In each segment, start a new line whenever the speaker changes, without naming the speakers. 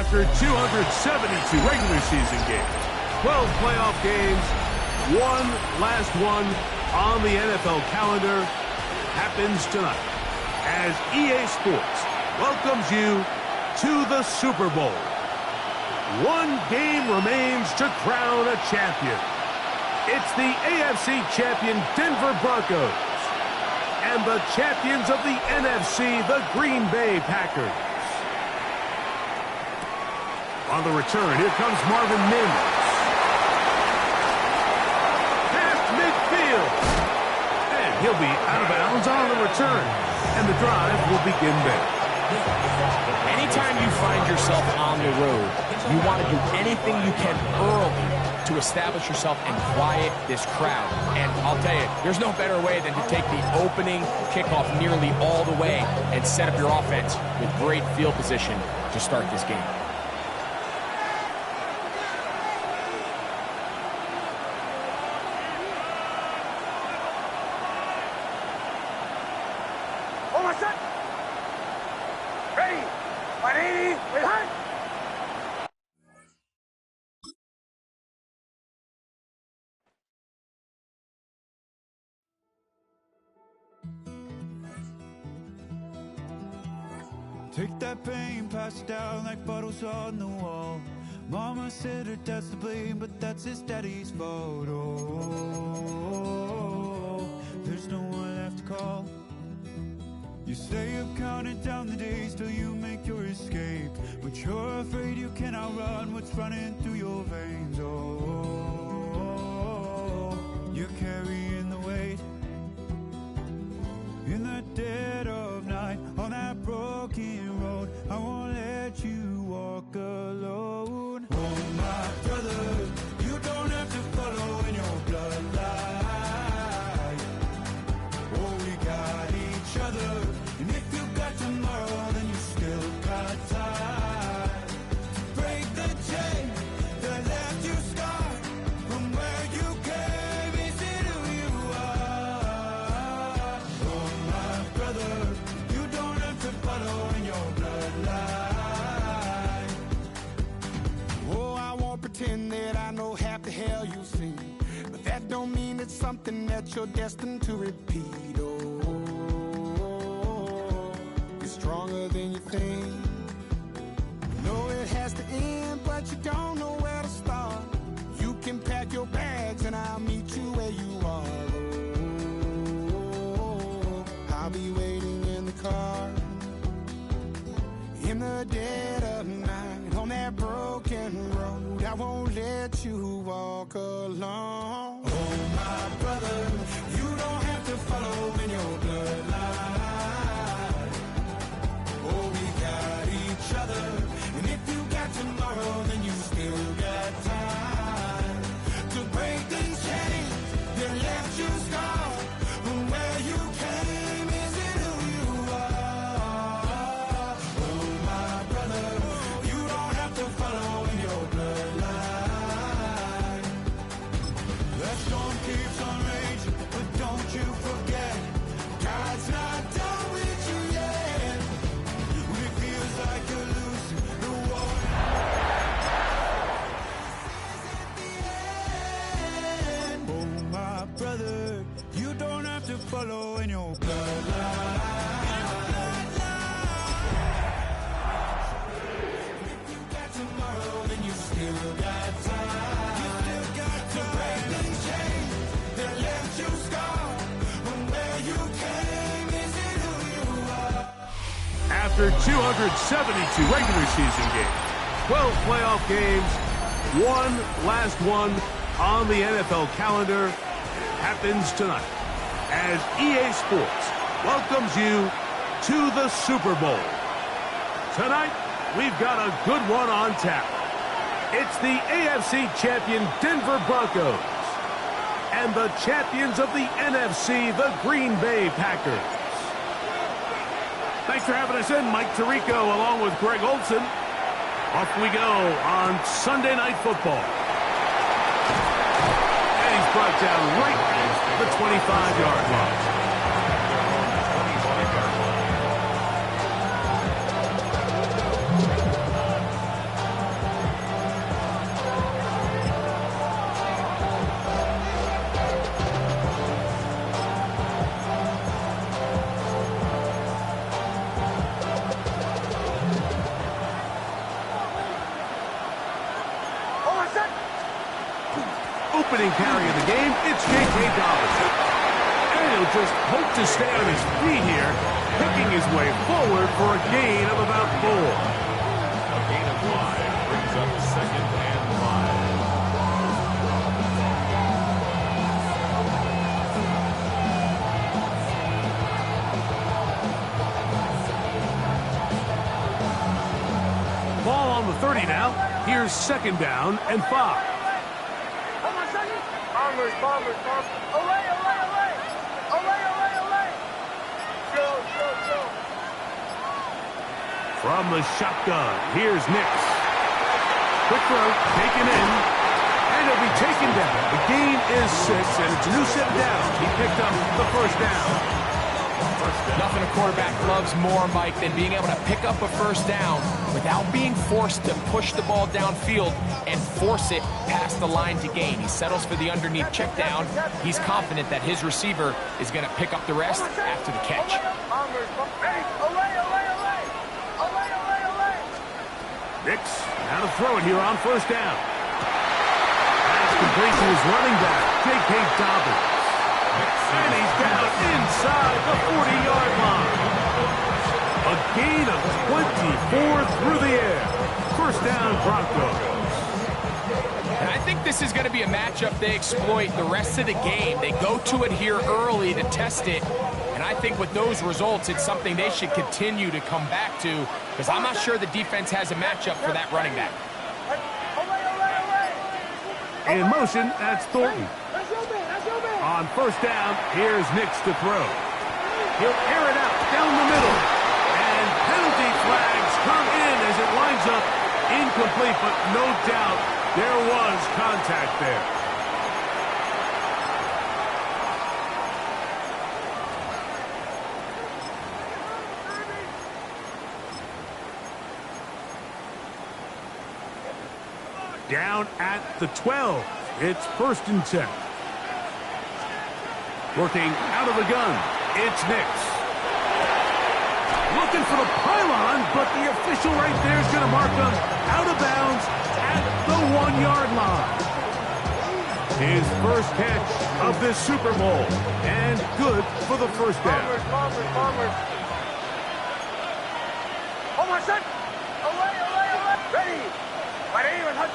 After 272 regular season games, 12 playoff games, one last one on the NFL calendar happens tonight as EA Sports welcomes you to the Super Bowl. One game remains to crown a champion. It's the AFC champion Denver Broncos and the champions of the NFC, the Green Bay Packers. On the return, here comes Marvin Mims. Past midfield. And he'll be out of bounds on the return. And the drive will begin there.
Anytime you find yourself on the road, you want to do anything you can early to establish yourself and quiet this crowd. And I'll tell you, there's no better way than to take the opening kickoff nearly all the way and set up your offense with great field position to start this game.
Take that pain, pass it down like bottles on the wall. Mama said her dad's to blame, but that's his daddy's fault. Oh, there's no one left to call. You stay up counting down the days till you make your escape, but you're afraid you cannot run what's running through your veins. Oh, you're carrying the weight in the dead of night on that broken road. I won't let you walk alone. Oh, my brother, you don't have to follow in your bloodline. Oh, we got each other, and if you got tomorrow, then you still got time to break the chain that left you scarred from where you came. Is it who you are? Oh, my brother, you don't have to follow in your bloodline. Oh, I won't pretend that I know half the hell you've seen, but that don't mean it's something that you're destined to repeat. Oh, you're stronger than you think. Know it has to end, but you don't know where to start. You can pack your bags and I'll meet you where you are. Oh, I'll be waiting in the car in the dead of night on that broken road. I won't let you walk alone. Oh, my brother, you don't have to follow in your bloodline. Oh, we got each other, and if you got tomorrow, then you still got time to break these chains that left you scarred from where you came. Is it who you are? Oh, my brother, you don't have to follow in your bloodline. That storm keeps on raging, but don't you forget, God's not done with you yet. When it feels like you're losing the war, oh, my brother, you don't have to follow in your bloodline. If you got tomorrow, then you still got time. You still got to break these chains that left you scarred from where you came. Is it who you are?
After 272 regular season games, 12 playoff games, one last one on the NFL calendar happens tonight as EA Sports welcomes you to the Super Bowl. Tonight, we've got a good one on tap. It's the AFC champion Denver Broncos and the champions of the NFC, the Green Bay Packers. Thanks for having us in, Mike Tirico, along with Greg Olson. Off we go on Sunday Night Football. And he's brought down right at the 25-yard line. leading carry of the game, it's J.K. Dobbins. And he'll just hope to stay on his feet here, picking his way forward for a gain of about 4.
A gain of 5 brings up 2nd and 5.
Ball on the 30 now. Here's 2nd down and 5.
Bombers, bombers, bombers. Away, away, away. Away, away, away. Go, go, go.
From the shotgun, here's Nix. Quick throw, taken in, and he'll be taken down. The gain is 6, and it's a new set down. He picked up the 1st down.
Nothing a quarterback loves more, Mike, than being able to pick up a 1st down without being forced to push the ball downfield and force it past the line to gain. He settles for the underneath check down. He's confident that his receiver is going to pick up the rest after the catch.
Nix, now to throw it here on 1st down. Pass complete to his running back, J.K. Dobbins. And he's down inside the 40-yard line. A gain of 24 through the air. 1st down, Broncos.
And I think this is going to be a matchup they exploit the rest of the game. They go to it here early to test it. And I think with those results, it's something they should continue to come back to, because I'm not sure the defense has a matchup for that running back.
In motion, that's Thornton. On 1st down, here's Nix to throw. He'll air it out down the middle. And penalty flags come in as it winds up incomplete, but no doubt there was contact there. Down at the 12. It's 1st and 10. Working out of the gun, it's Nix. Looking for the pylon, but the official right there is going to mark him out of bounds at the 1-yard line. His 1st catch of this Super Bowl, and good for the 1st down.
Bombers, bombers, bombers. Hold on, son. Away, away, away. Ready. Ready, and hunt.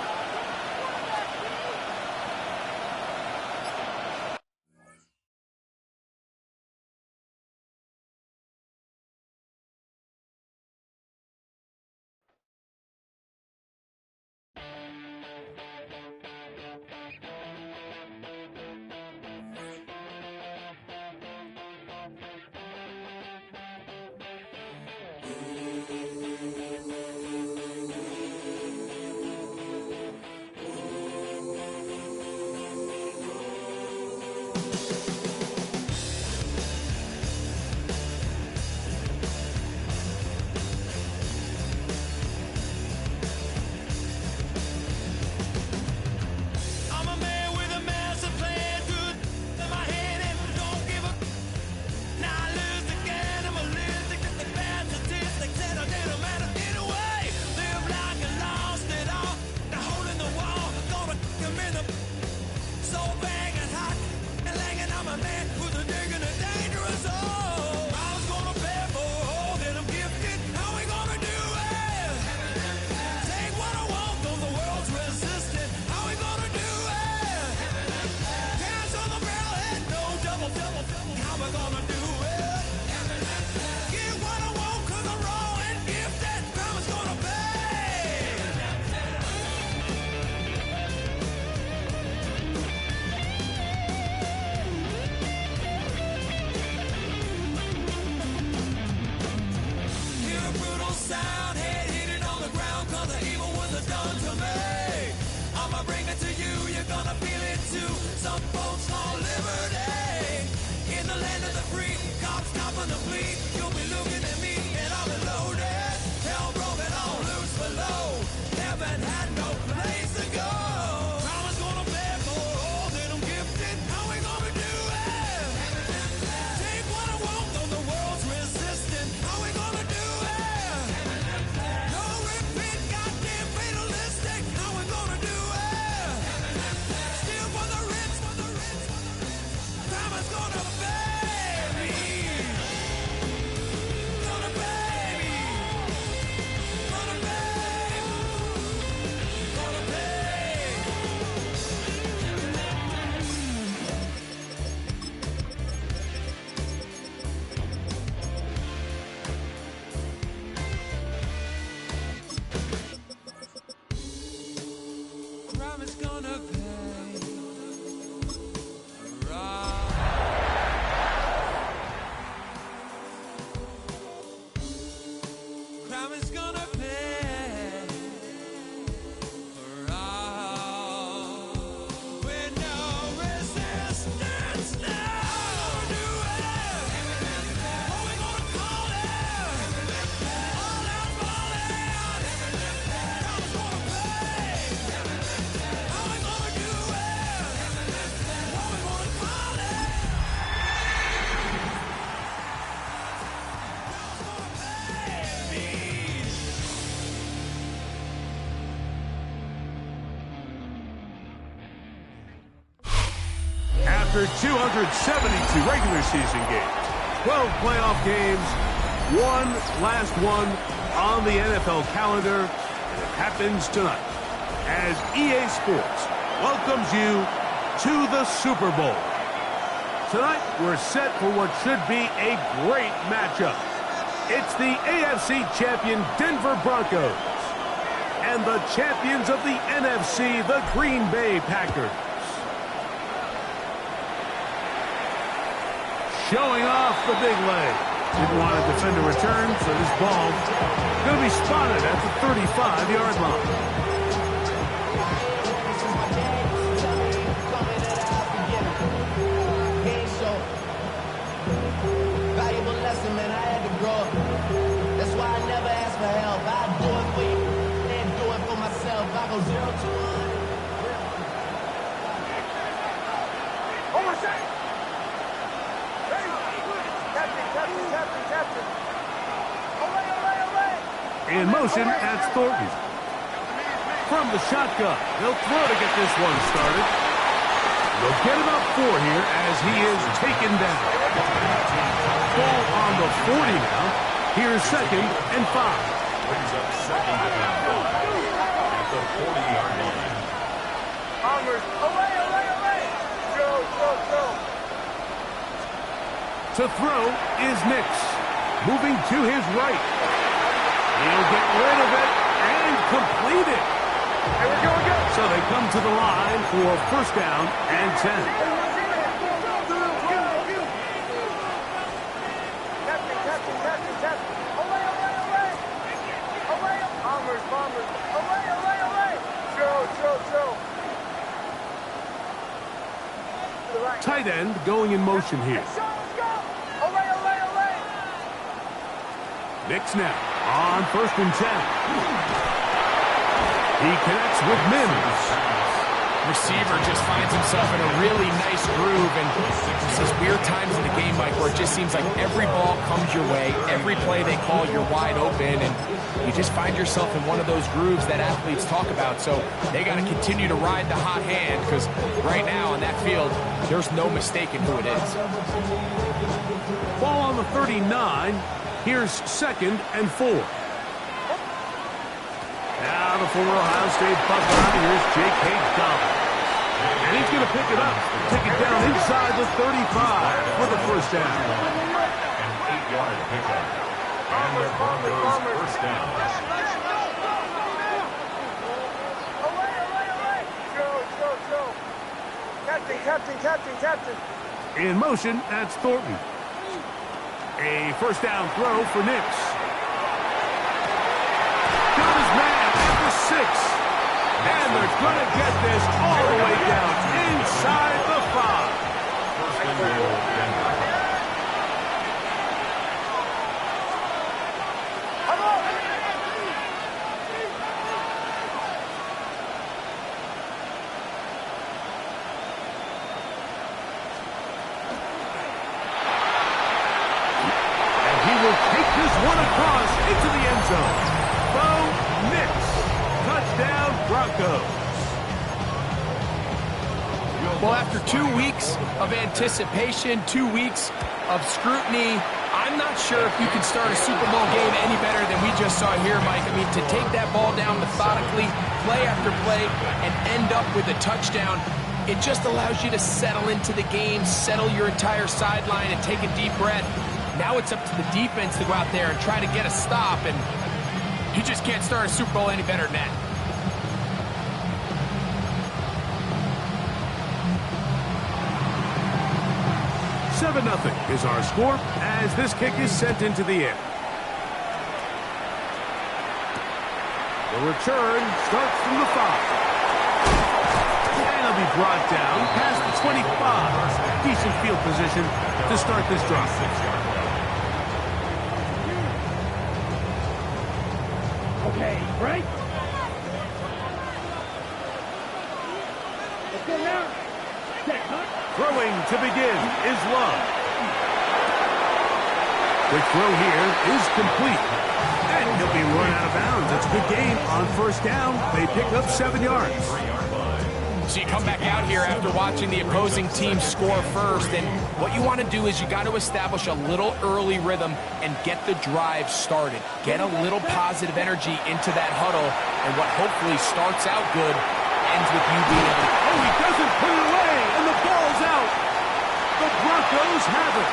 Some folks call liberty in the land of the free.
After 272 regular season games, 12 playoff games, one last one on the NFL calendar, and it happens tonight as EA Sports welcomes you to the Super Bowl. Tonight, we're set for what should be a great matchup. It's the AFC champion Denver Broncos and the champions of the NFC, the Green Bay Packers. Showing off the big leg. Didn't want to defend a return, so this ball going to be spotted at the 35-yard line.
Valuable lesson, man. I had to grow up. That's why I never ask for help. I do it for you and do it for myself. I go 0 to 100.
Oh, my God. Captain. Olay.
In motion, that's Thornton. From the shotgun, he'll throw to get this one started. They'll get about 4 here as he is taken down. Ball on the 40 now. Here's 2nd and 5.
Brings up 2nd and 5 at the 40-yard line.
Bombers. Olay. Go.
To throw is Nix. Moving to his right. He'll get rid of it and complete it.
Here we go.
So they come to the line for 1st down and 10.
Captain. Olay. Bombers. Olay. Go. To the right.
Tight end going in motion here.
Let's go. Olay.
Nix now on 1st and 10. He connects with Mims.
Receiver just finds himself in a really nice groove, and it's those weird times in the game, Mike, where it just seems like every ball comes your way, every play they call, you're wide open, and you just find yourself in one of those grooves that athletes talk about. So they got to continue to ride the hot hand, because right now on that field, there's no mistaking who it is.
Ball on the 39. Here's 2nd and 4. Now the former Ohio State Buckeye. Here's J.K. Dobbins. And he's going to pick it up. Take it down inside the 35 for the 1st down.
An 8-yard pickup. And the Broncos 1st down.
Olay. Go. Captain.
In motion, that's Thornton. A 1st down throw for Nix. Got his man at the 6. And they're going to get this all the way down inside the 5.
1st and goal, Denver.
Take this one across into the end zone. Bo Nix. Touchdown, Broncos.
Well, after 2 weeks of anticipation, 2 weeks of scrutiny, I'm not sure if you can start a Super Bowl game any better than we just saw here, Mike. I mean, to take that ball down methodically, play after play, and end up with a touchdown, it just allows you to settle into the game, settle your entire sideline, and take a deep breath. Now it's up to the defense to go out there and try to get a stop, and you just can't start a Super Bowl any better than that.
Nothing is our score as this kick is sent into the air. The return starts from the 5. And it'll be brought down past the 25. Decent field position to start this drive.
Okay, right? Let's go now.
Throwing to begin is Love. Quick throw here is complete. And he'll be run out of bounds. It's a good game on 1st down. They pick up 7 yards.
3-yard line.
So you come back out here after watching the opposing team score first, and what you want to do is you got to establish a little early rhythm and get the drive started. Get a little positive energy into that huddle, and what hopefully starts out good ends with you being able to...
Oh, he doesn't put it away, and the ball's out. The Broncos have it.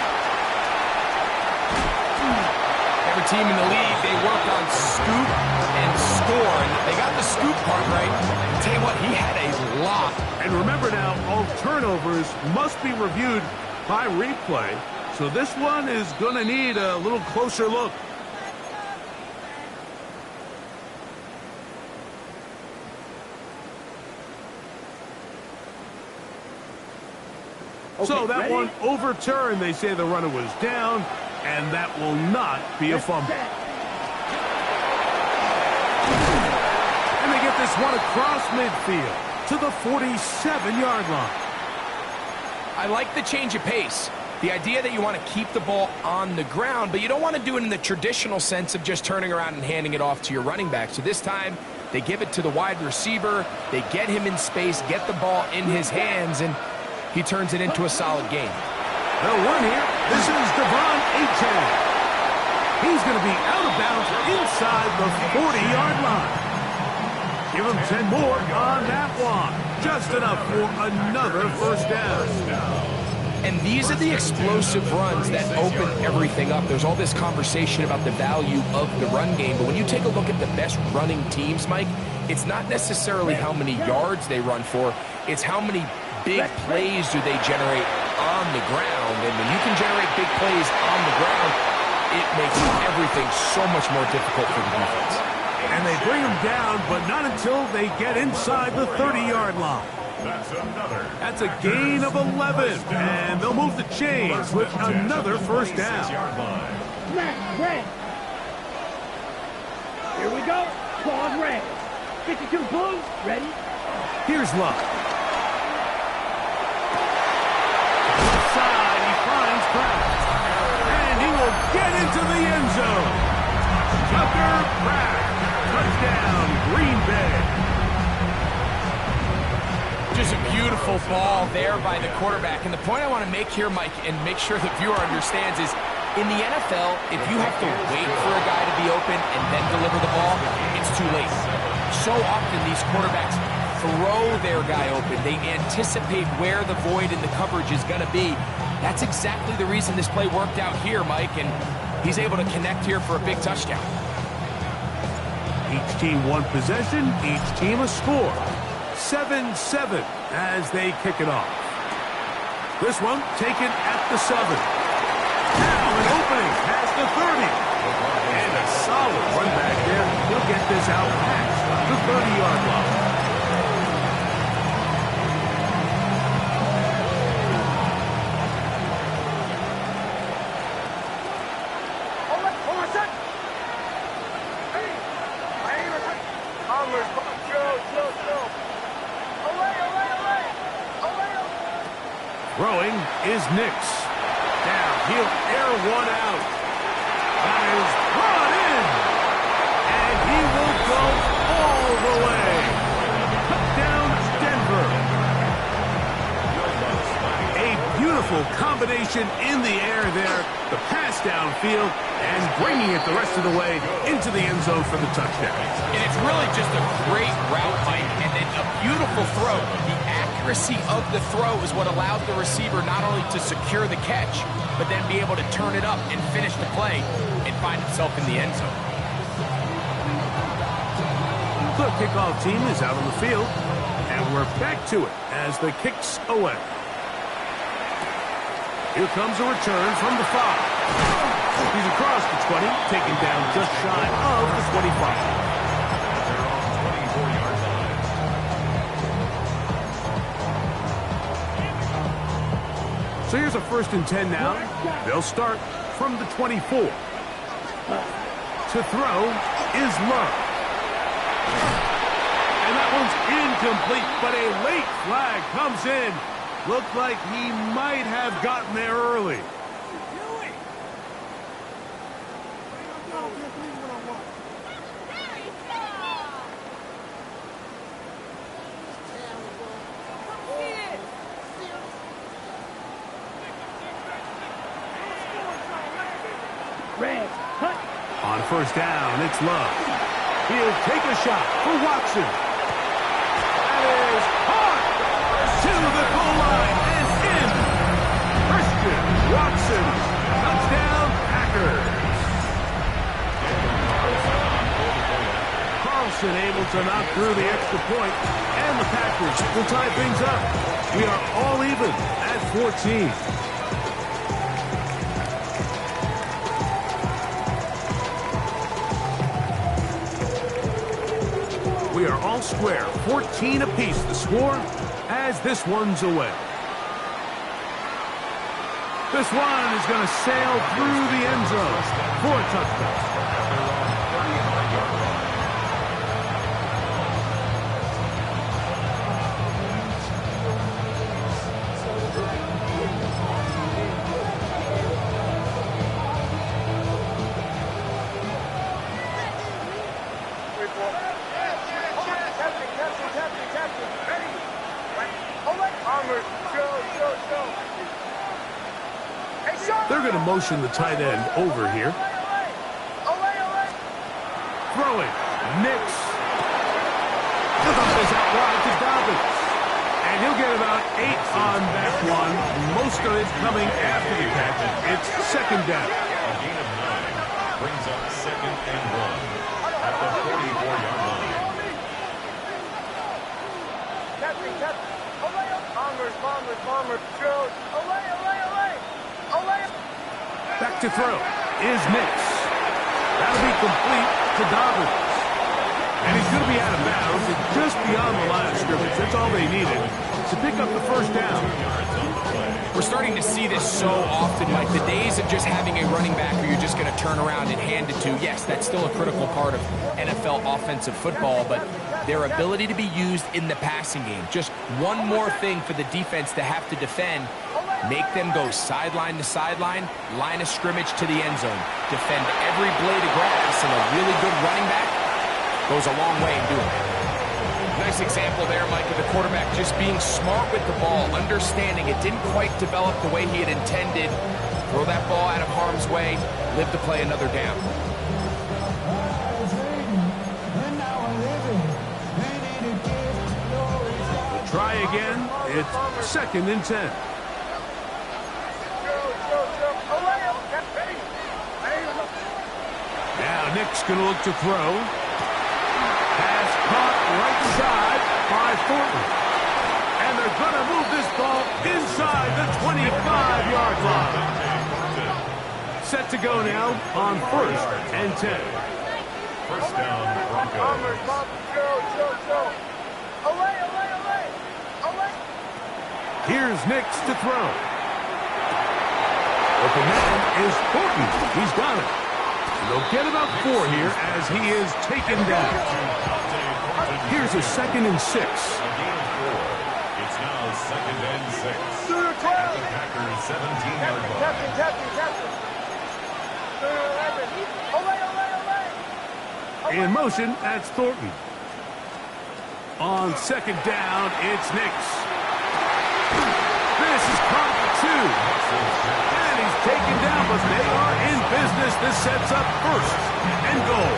Every team in the league, they work on scoop and score, and they got the scoop part right. I'll tell you what, he had a lot.
And remember now, all turnovers must be reviewed by replay, so this one is going to need a little closer look. So that
ready?
one overturned. They say the runner was down, and that will not be a fumble. And they get this one across midfield to the 47-yard line.
I like the change of pace. The idea that you want to keep the ball on the ground, but you don't want to do it in the traditional sense of just turning around and handing it off to your running back. So this time, they give it to the wide receiver. They get him in space, get the ball in his hands, and he turns it into a solid game.
The one here, this is Devon Achane. He's going to be out of bounds inside the 40-yard line. Give him 10 more on that one. Just enough for another first down.
And these are the explosive runs that open everything up. There's all this conversation about the value of the run game, but when you take a look at the best running teams, Mike, it's not necessarily how many yards they run for, it's how many big plays do they generate on the ground. And when you can generate big plays on the ground, it makes everything so much more difficult for the defense.
And they bring him down, but not until they get inside the 30-yard line. That's a gain of 11, and they'll move the chains with another first down.
Red. Here we go. Ball red. 52 blue. Ready?
Here's Luck. Side, he finds Pratt. And he will get into the end zone. Tucker Pratt. Touchdown, Green Bay.
Just a beautiful ball there by the quarterback. And the point I want to make here, Mike, and make sure the viewer understands is, in the NFL, if you have to wait for a guy to be open and then deliver the ball, it's too late. So often these quarterbacks throw their guy open. They anticipate where the void in the coverage is going to be. That's exactly the reason this play worked out here, Mike, and he's able to connect here for a big touchdown.
Each team one possession, each team a score. 7-7 as they kick it off. This one taken at the 7. Now an opening past the 30. And a solid run back there. He'll get this out past the 30-yard line. Throwing is Nix. Now he'll air one out. That is brought in. And he will go all the way. Touchdown, Denver. A beautiful combination in the air there. The pass downfield and bringing it the rest of the way into the end zone for the touchdown.
And it's really just a great route, Mike, and then a beautiful throw. The accuracy of the throw is what allowed the receiver not only to secure the catch, but then be able to turn it up and finish the play and find himself in the end zone.
The kickoff team is out on the field, and we're back to it as the kick's away. Here comes a return from the 5. He's across the 20, taken down just shy of the 25. So here's a 1st and 10 now. They'll start from the 24. To throw is Love. And that one's incomplete, but a late flag comes in. Looked like he might have gotten there early. On first down, it's Love. He'll take a shot for Watson. That is hard to the goal line and in. Christian Watson, touchdown Packers. Carlson able to knock through the extra point, and the Packers will tie things up. We are all even at 14. We are all square, 14 apiece the score as this one's away. This one is going to sail through the end zone for a touchdown. They're going to motion the tight end over here. Throwing. Nix. The bump is out wide to Dobbins. And he'll get about 8 on that one. Most of it coming after the catch. It's second down.
A gain of 9 brings up 2nd and 1 at the 44-yard line.
Back to throw is Nix. That'll be complete to Dobbins. And he's going to be out of bounds and just beyond the line of scrimmage. That's all they needed to pick up the first down.
We're starting to see this so often, Mike. The days of just having a running back who you're just going to turn around and hand it to, yes, that's still a critical part of NFL offensive football, but their ability to be used in the passing game. Just one more thing for the defense to have to defend. Make them go sideline to sideline, line of scrimmage to the end zone. Defend every blade of grass, and a really good running back goes a long way in doing it. Nice example there, Mike, of the quarterback just being smart with the ball, understanding it didn't quite develop the way he had intended. Throw that ball out of harm's way, live to play another down.
Try again. It's 2nd and 10. Now Nick's going to look to throw. Pass caught right side by Thornton. And they're going to move this ball inside the 25-yard line. Set to go now on 1st and 10.
First down, Broncos.
Here's Nix to throw. Open man is Thornton. He's got it. They'll get about 4 here as he is taken down. Here's a 2nd and 6.
A gain of 4. It's now 2nd and 6. At the Packers' 17-yard line.
In motion, that's Thornton. On 2nd down, it's Nix. This is caught 2. And he's taken down, but they are in business. This sets up 1st and goal.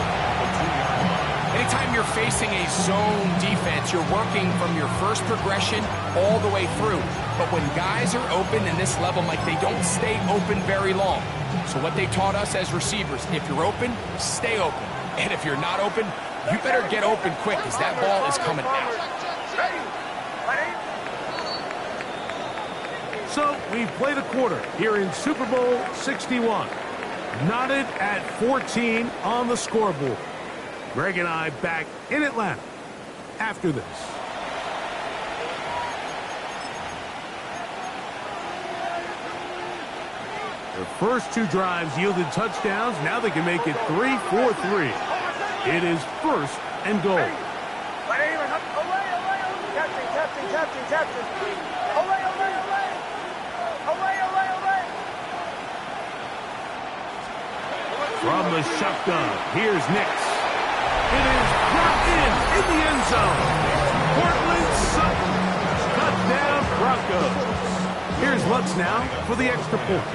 Anytime you're facing a zone defense, you're working from your first progression all the way through. But when guys are open in this level, Mike, they don't stay open very long. So what they taught us as receivers, if you're open, stay open. And if you're not open, you better get open quick because that ball is coming out.
So we play the quarter here in Super Bowl 61. Knotted at 14 on the scoreboard. Greg and I back in Atlanta after this. Their first 2 drives yielded touchdowns. Now they can make it 3-4-3. It is 1st and goal. From the shotgun, here's Nix. It is brought in the end zone. Portland Sutton, touchdown Broncos. Here's Lutz now for the extra point.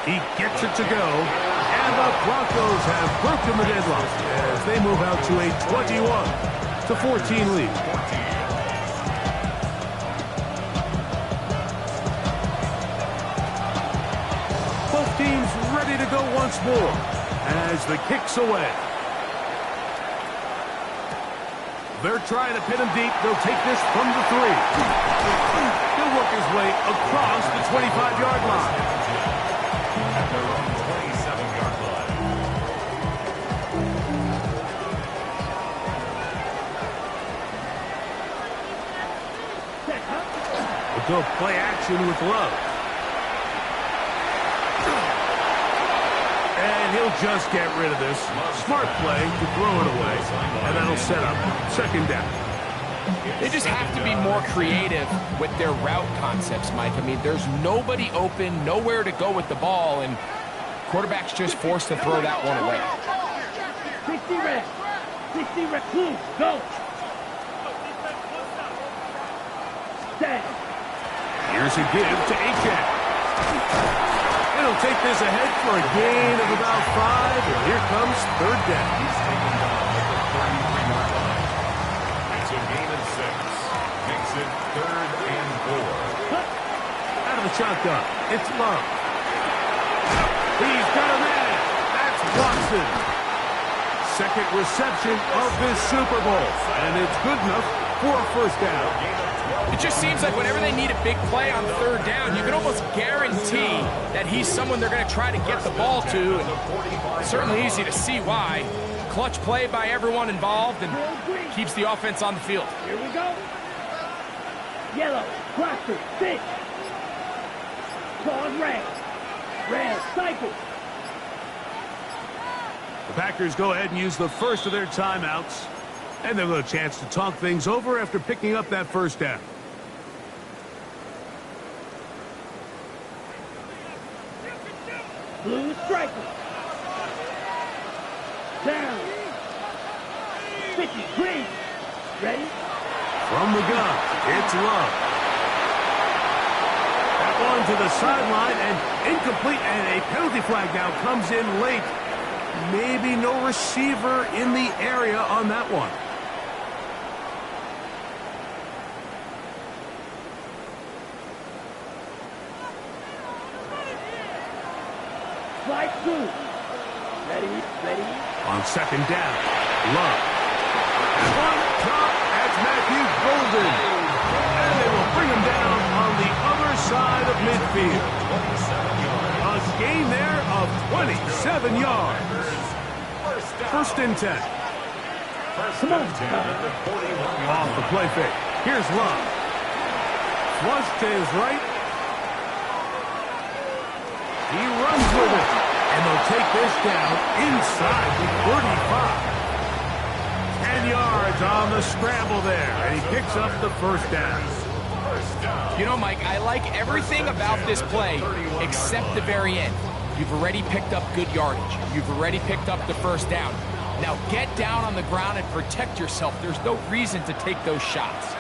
He gets it to go, and the Broncos have broken the deadlock as they move out to a 21-14 lead. Both teams ready to go once more as the kick's away. They're trying to pin him deep. They'll take this from the 3. He'll work his way across the 25-yard line.
At their own 27-yard line.
We'll go play action with Love. And he'll just get rid of this. Smart play to throw it away. And that'll set up second down.
They just have to be more creative with their route concepts, Mike. I mean, there's nobody open, nowhere to go with the ball, and quarterback's just forced to throw that one away.
60 reps. 60 reps. Go. Stand.
Here's a give to Achane. He'll take this ahead for a gain of about 5, and here comes third down.
He's taken down at the 33-yard line. It's a gain of 6. Makes it 3rd and 4.
Out of the shotgun, it's Love. He's got a man. That's Watson. Second reception of this Super Bowl, and it's good enough for a first down.
It just seems like whenever they need a big play on third down, you can almost guarantee that he's someone they're going to try to get the ball to. And it's certainly easy to see why. Clutch play by everyone involved and keeps the offense on the field.
Here we go. Yellow. Cluster. 6. Pause red. Red. Cycle.
The Packers go ahead and use the first of their timeouts, and they'll have a chance to talk things over after picking up that first down.
Blue striker. Down. 50. Green. Ready?
From the gun, it's Love. That one to the sideline and incomplete, and a penalty flag now comes in late. Maybe no receiver in the area on that one.
Slide 2. Ready? Ready?
On second down, Love. One top, that's Matthew Golden. And they will bring him down on the other side of midfield. A gain there of 27 yards. First and 10.
Come on.
Off the play fake. Here's Love. Flush to his right. He runs with it. And they'll take this down inside the 35. 10 yards on the scramble there. And he picks up the first down.
You know, Mike, I like everything about this play except the very end. You've already picked up good yardage. You've already picked up the first down. Now get down on the ground and protect yourself. There's no reason to take those shots.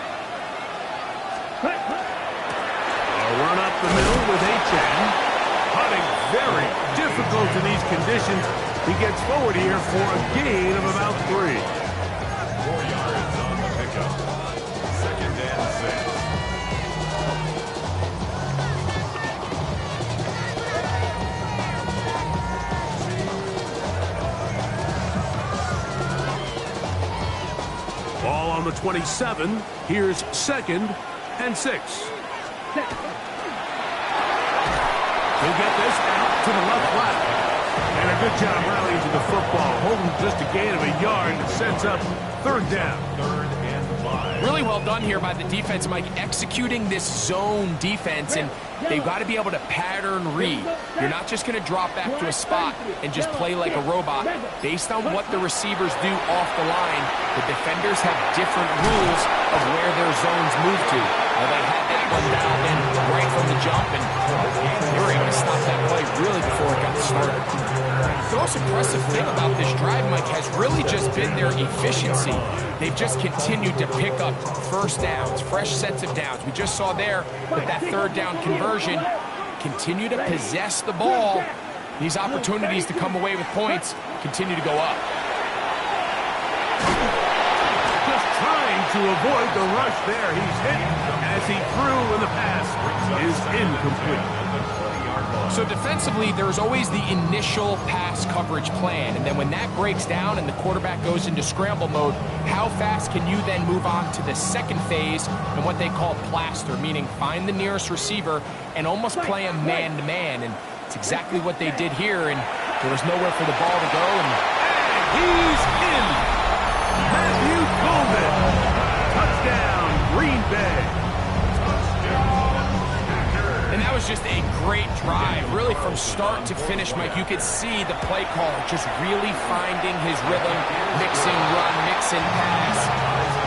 A run up the middle with Achane. Hunting very difficult in these conditions. He gets forward here for a gain of about 3.
4 yards on the pickup. Second and 6.
Ball on the 27. Here's second and 6. He'll get this out to the left flat. And a good job rallying to the football. Holding just a gain of a yard that sets up third down.
3rd and 5.
Really well done here by the defense, Mike, executing this zone defense, and they've got to be able to pattern read. You're not just going to drop back to a spot and just play like a robot. Based on what the receivers do off the line, the defenders have different rules of where their zones move to. Well, they had that one down in right from the jump, and they were able to stop that play really before it got started. The most impressive thing about this drive, Mike, has really just been their efficiency. They've just continued to pick up first downs, fresh sets of downs. We just saw there with that third down conversion, continue to possess the ball, these opportunities to come away with points continue to go up.
Just trying to avoid the rush there. He's hit as he threw, and the pass is incomplete.
So defensively, there's always the initial pass coverage plan, and then when that breaks down and the quarterback goes into scramble mode, how fast can you then move on to the second phase and what they call plaster, meaning find the nearest receiver and almost play him man-to-man, and it's exactly what they did here, and there was nowhere for the ball to go. And
he's in. Matthew Golden. Touchdown, Green Bay.
And that was just a great drive, really from start to finish, Mike. You could see the play caller just really finding his rhythm, mixing run, mixing pass.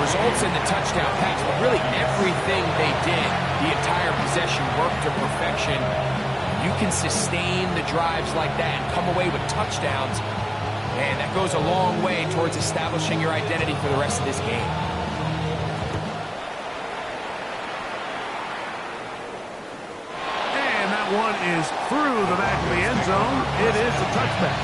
Results in the touchdown pass, but really everything they did, the entire possession worked to perfection. You can sustain the drives like that and come away with touchdowns. Man, that goes a long way towards establishing your identity for the rest of this game.
One is through the back of the end zone. It is a touchback.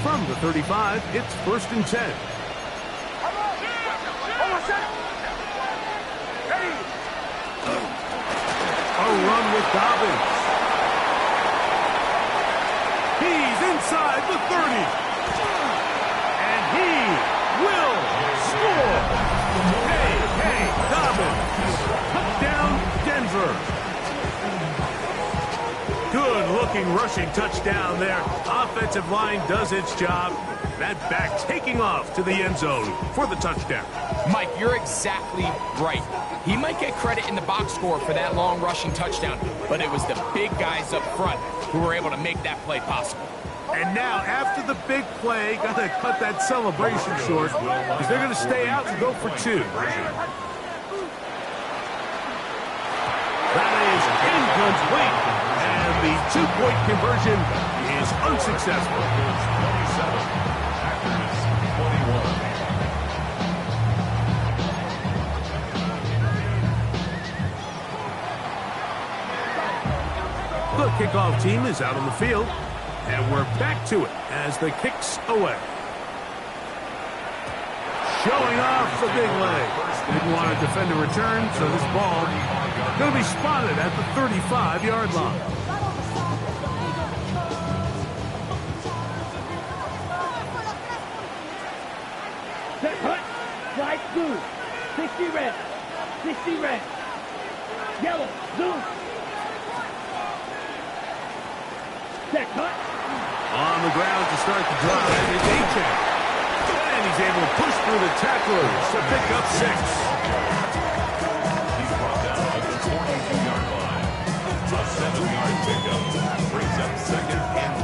From the 35, it's 1st and 10. A run with Dobbins. He's inside the 30. He will score. Hey, Dobbins. Touchdown, Denver. Good-looking rushing touchdown there. Offensive line does its job. That back taking off to the end zone for the touchdown.
Mike, you're exactly right. He might get credit in the box score for that long rushing touchdown, but it was the big guys up front who were able to make that play possible.
And now, after the big play, got to cut that celebration short because they're going to stay out and go for 2. That is incomplete, and the 2-point conversion is unsuccessful.
27, Packers 21.
The kickoff team is out on the field. And we're back to it as the kick's away. Showing off the big leg. Didn't want to defend a return, so this ball going to be spotted at the 35-yard line.
Set cut. Slide blue. 60 red. 60 red. Yellow. Blue. Set cut.
On the ground to start the drive is A-Check. And he's able to push through the tacklers to pick up 6.
He's brought down at the 42-yard line. A 7-yard pickup brings up 2nd and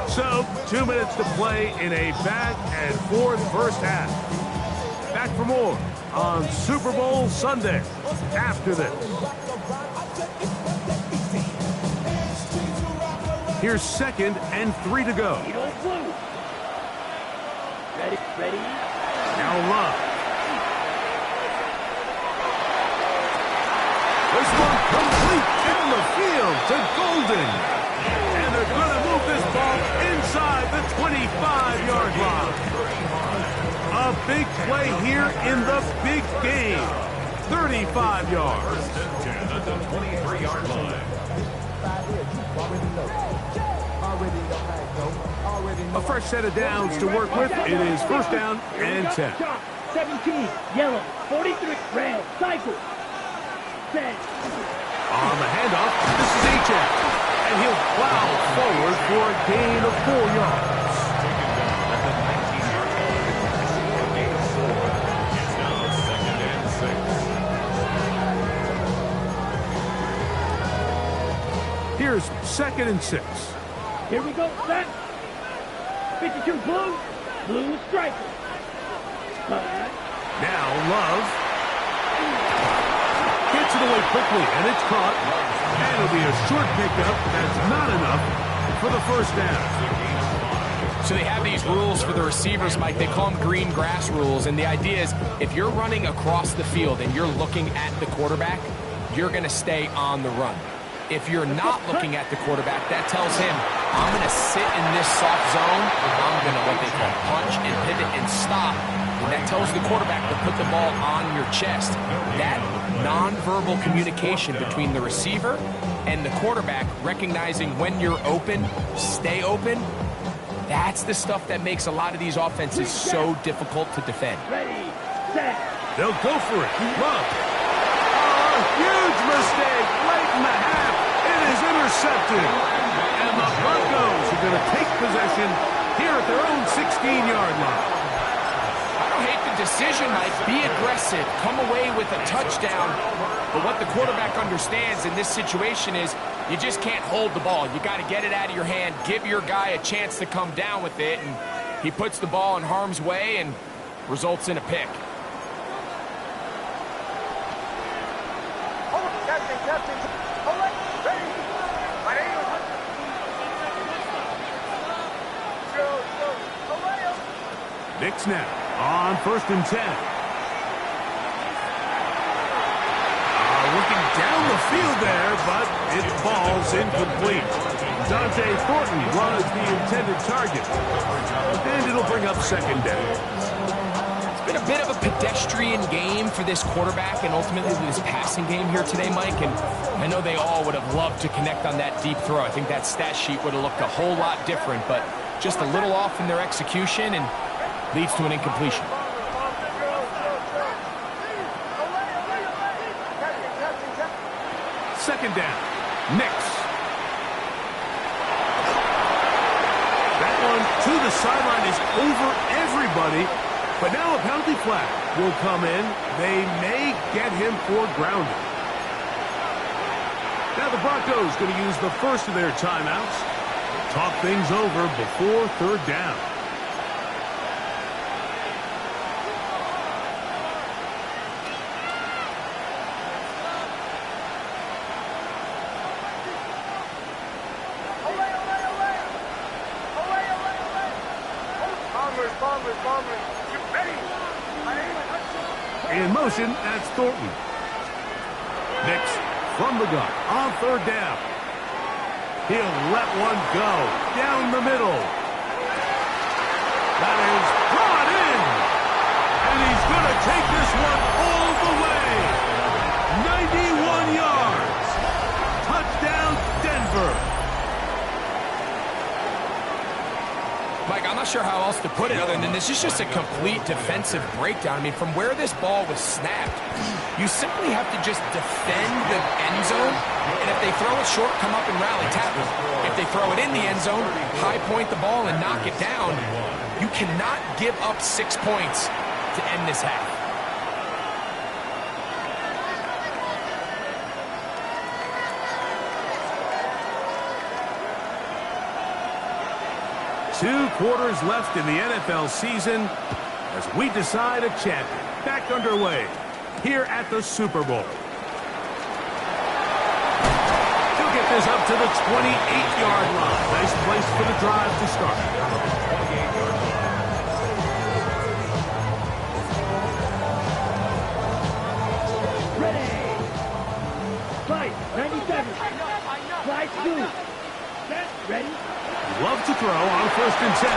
3.
So, 2 minutes to play in a back-and-forth first half. Back for more on Super Bowl Sunday after this. Here's 2nd and 3 to go.
Ready.
Now Love. This one complete in the field to Golden. And they're going to move this ball inside the 25-yard line. A big play here in the big game. 35 yards.
1st and 10 at the 23-yard line.
A fresh set of downs to work with. It is 1st down and 10.
17, yellow, 43, red, cycle. Set.
On the handoff, this is H.F. And he'll plow forward for a gain of 4 yards.
Taken down at the 19-yard line. A gain of 4. It's now 2nd and 6.
Here's 2nd and 6.
Here we go, set. 52 blue, blue striker. Cut.
Now Love gets it away quickly, and it's caught. And it'll be a short pickup. That's not enough for the first down.
So they have these rules for the receivers, Mike. They call them green grass rules. And the idea is if you're running across the field and you're looking at the quarterback, you're going to stay on the run. If you're not looking at the quarterback, that tells him, I'm going to sit in this soft zone. I'm going to what they call punch and pivot and stop. And that tells the quarterback to put the ball on your chest. That nonverbal communication between the receiver and the quarterback, recognizing when you're open, stay open, that's the stuff that makes a lot of these offenses so difficult to defend.
Ready, set.
They'll go for it. Love. Oh, huge mistake late in the half. It is intercepted. And the Broncos are going to take possession here at their own 16-yard line.
I don't hate the decision, Mike. Be aggressive. Come away with a touchdown. But what the quarterback understands in this situation is you just can't hold the ball. You got to get it out of your hand, give your guy a chance to come down with it, and he puts the ball in harm's way and results in a pick.
Captain. Hold it. Ready. My name is...
Knicks now on 1st and 10. Looking down the field there, but it falls incomplete. Dante Thornton was the intended target. And it'll bring up 2nd down.
It's been a bit of a pedestrian game for this quarterback and ultimately this passing game here today, Mike. And I know they all would have loved to connect on that deep throw. I think that stat sheet would have looked a whole lot different, but just a little off in their execution and leads to an incompletion.
2nd down. Knicks. That one to the sideline is over everybody. But now a penalty flag will come in. They may get him for grounding. Now the Broncos going to use the first of their timeouts. Talk things over before 3rd down.
Bombers. You ready?
In motion, that's Thornton. Knicks from the gun on 3rd down. He'll let one go down the middle. That is brought in. And he's going to take this one all the way. 91 yards. Touchdown, Denver.
Mike, I'm not sure how else to put it other than this is just a complete defensive breakdown. I mean, from where this ball was snapped, you simply have to just defend the end zone, and if they throw it short, come up and rally tackle. If they throw it in the end zone, high point the ball and knock it down. You cannot give up 6 points to end this half.
Two quarters left in the NFL season as we decide a champion. Back underway here at the Super Bowl. He'll get this up to the 28-yard line. Nice place for the drive to start.
Ready. Fight. 97. Slide 2. Set. Ready.
Love to throw on 1st and 10.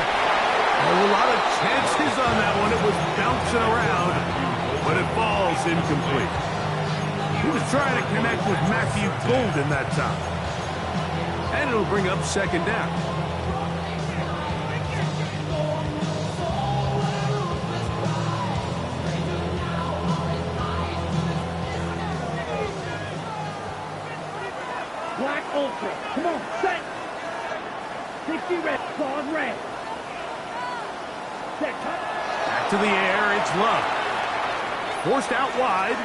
A lot of chances on that one. It was bouncing around, but it falls incomplete. He was trying to connect with Matthew Golden that time. And it'll bring up 2nd down.
Black Ultra. Come on. Set. 60 red. Claws red. Set. Cut.
Back to the air. It's Love. Forced out wide.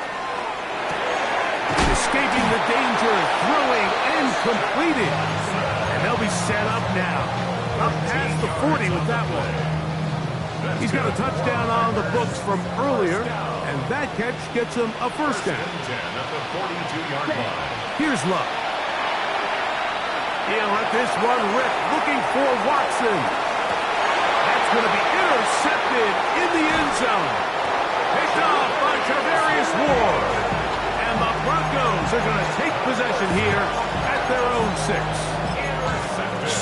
Escaping the danger. Throwing and completing. And they'll be set up now. Up past the 40 with that one. He's got a touchdown on the books from earlier. And And that catch gets him a first down.
10 at the 42-yard line.
Here's Luck. He'll let this one rip, looking for Watson. That's going to be intercepted in the end zone. Picked off by Tarvarius Ward. And the Broncos are going to take possession here at their own 6.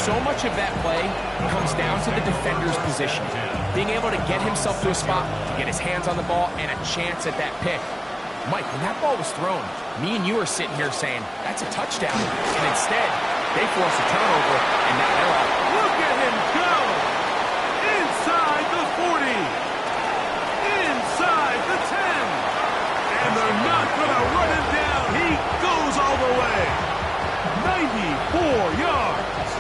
So much of that play comes down to the defender's position. Being able to get himself to a spot, to get his hands on the ball, and a chance at that pick. Mike, when that ball was thrown, me and you are sitting here saying, that's a touchdown. And instead, they force a turnover, and now they're off.
Look at him go! Inside the 40. Inside the 10. And they're not going to run him down. He goes all the way. 94 yards.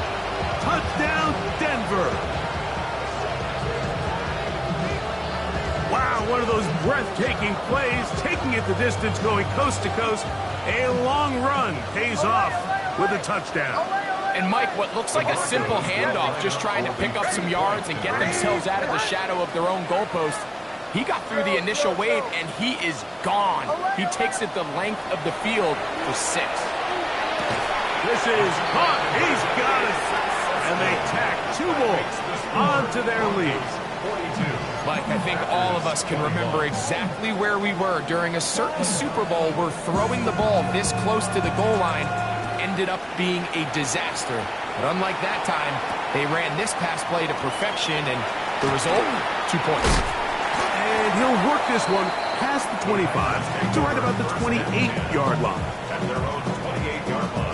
Touchdown, Denver. Wow, one of those breathtaking plays, taking it the distance, going coast to coast. A long run pays off with a touchdown.
And Mike, what looks like a simple handoff, just trying to pick up some yards and get themselves out of the shadow of their own goalpost. He got through the initial wave, and he is gone. He takes it the length of the field for 6.
This is caught. He's got it. And they tack 2 more onto their lead.
42.
Mike, I think all of us can remember exactly where we were during a certain Super Bowl where throwing the ball this close to the goal line ended up being a disaster. But unlike that time, they ran this pass play to perfection, and the result, 2 points.
And he'll work this one past the 25 to right about the 28-yard line.
At their own 28-yard line.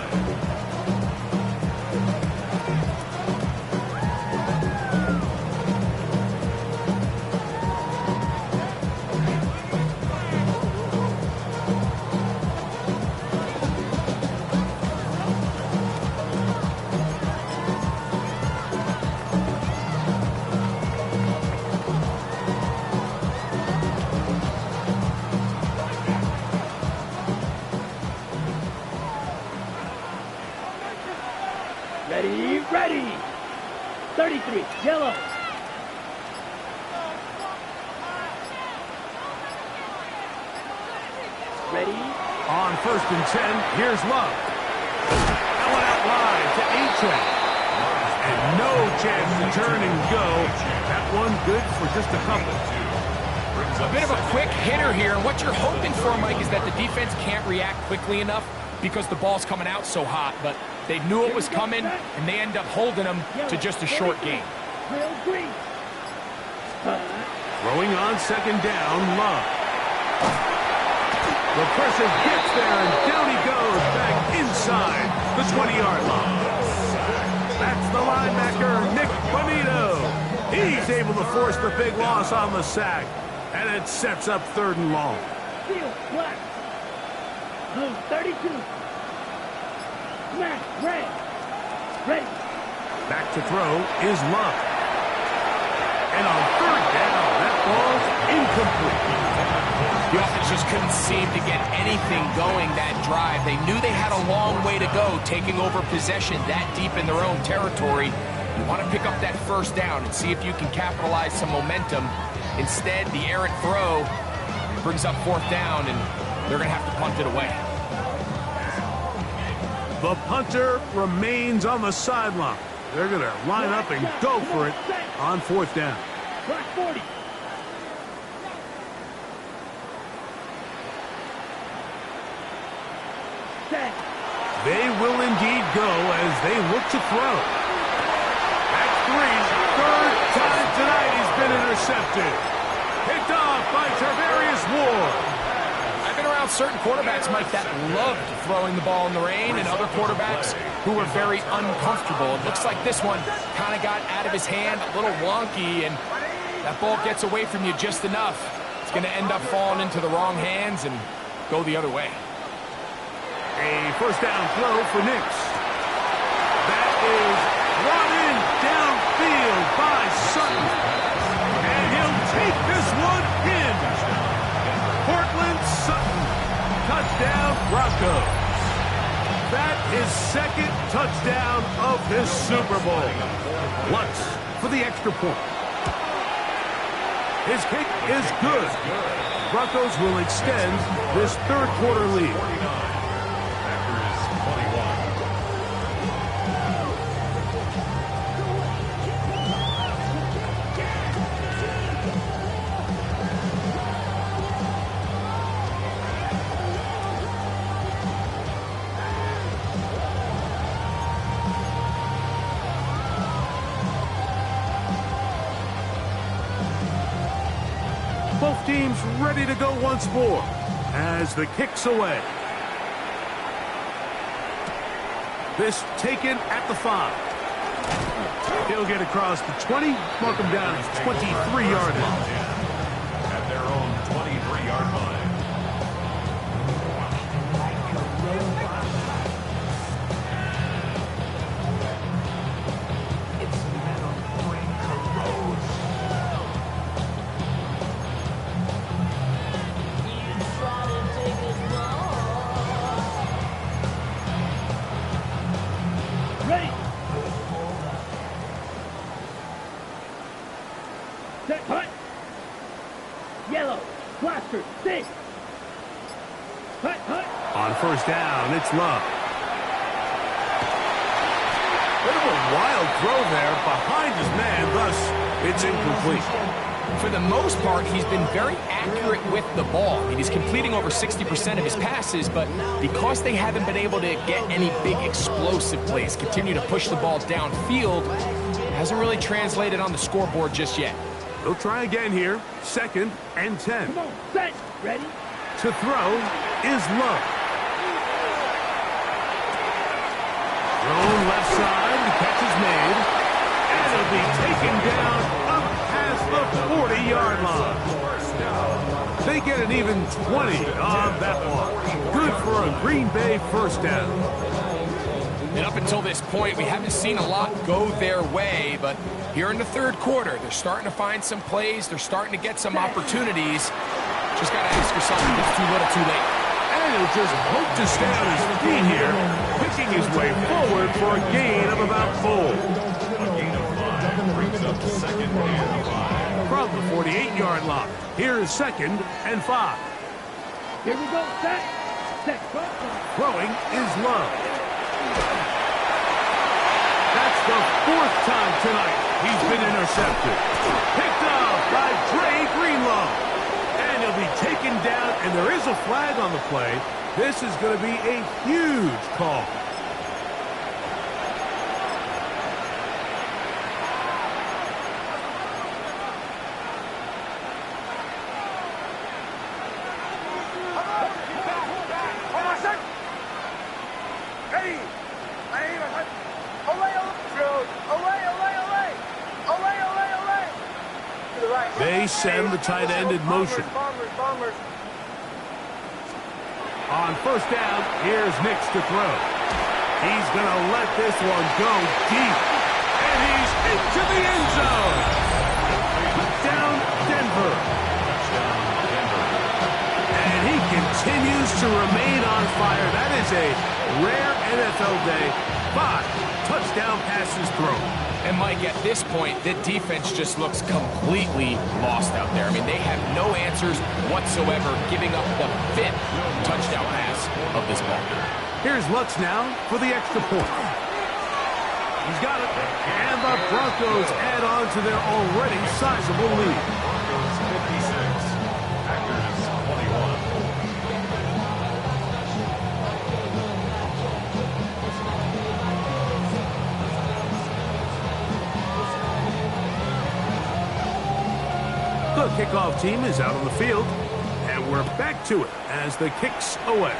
Ready. 33, yellow. Ready.
On 1st and 10, here's Love. That one out wide to Achane. And no chance to turn and go. That one good for just a couple.
A bit of a quick hitter here, and what you're hoping for, Mike, is that the defense can't react quickly enough because the ball's coming out so hot, but they knew it was coming, and they end up holding them to just a short game.
Throwing on 2nd down, Love. The pressure gets there, and down he goes back inside the 20-yard line. That's the linebacker, Nick Bonito. He's able to force the big loss on the sack, and it sets up 3rd and long.
Field, black. Blue, 32. Smash, red. Ready.
Back to throw is Love. And on 3rd down, that ball's incomplete.
The offense just couldn't seem to get anything going that drive. They knew they had a long way to go, taking over possession that deep in their own territory. You want to pick up that 1st down and see if you can capitalize some momentum. Instead, the errant throw brings up 4th down, and they're going to have to punt it away.
The punter remains on the sideline. They're going to line up and go for it on 4th down.
Black 40. Set.
They will indeed go as they look to throw. At 3, 3rd time tonight he's been intercepted. Picked off by Tarvarius Ward.
I've been around certain quarterbacks, Mike, that loved throwing the ball in the rain, and other quarterbacks who were very uncomfortable. It looks like this one kind of got out of his hand, a little wonky, and that ball gets away from you just enough. It's going to end up falling into the wrong hands and go the other way.
A 1st down throw for Nix. That is brought in downfield by Sutton. And he'll take this one in. Cortland Sutton. Touchdown, Broncos. That is 2nd touchdown of this Super Bowl. Lutz for the extra point. His kick is good. Broncos will extend this third quarter lead.
49. Packers 21.
Both teams ready to go once more as the kick's away. This taken at the 5. He'll get across the 20, mark him down at 23-yard line.
At their own 23-yard line.
Ready. Set, hut. Yellow, blaster, six. Hut, hut.
On first down, it's Love. Bit of a wild throw there behind his man, thus it's incomplete.
For the most part, he's been very accurate with the ball. I mean, he's completing over 60% of his passes, but because they haven't been able to get any big explosive plays, continue to push the ball downfield, hasn't really translated on the scoreboard just yet.
They'll try again here. 2nd and 10.
Come on, set. Ready.
To throw is Love. Thrown left side, the catch is made, and it'll be taken down up past the 40-yard line. They get an even 20 on that one. Good for a Green Bay first down.
And up until this point, we haven't seen a lot go their way, but here in the third quarter, they're starting to find some plays. They're starting to get some opportunities. Just got to ask yourself if it's too little, too late.
And he'll just hope to stay on his feet here, picking his way forward for a gain of about 4.
A gain of 5 brings up 2nd and 5.
From the 48-yard line, here is 2nd and 5.
Here we go, set. Set, front.
Throwing is Love. That's the 4th time tonight he's been intercepted. Picked up by Dre Greenlaw. And he'll be taken down, and there is a flag on the play. This is going to be a huge call. They send the tight end in motion. On first down, here's Nix to throw. He's going to let this one go deep. And he's into the end zone. Touchdown, Denver. And he continues to remain on fire. That is a rare NFL day. 5 touchdown passes thrown.
And Mike, at this point, the defense just looks completely lost out there. I mean, they have no answers whatsoever, giving up the 5th touchdown pass of this ball game.
Here's Lutz now for the extra point. He's got it. And the Broncos add on to their already sizable lead.
Broncos 56. Packers 21.
The kickoff team is out on the field, and we're back to it as the kick's away.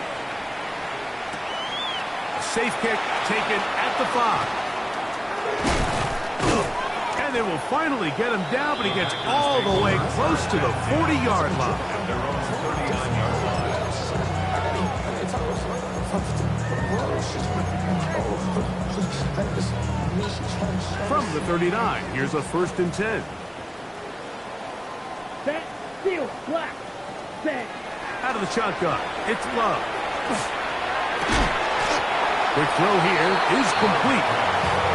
A safe kick taken at the 5. And they will finally get him down, but he gets all the way close to the 40-yard line. From the 39, here's a 1st and 10.
Set, steel, black. Set.
Out of the shotgun, it's Love. Quick throw here is complete.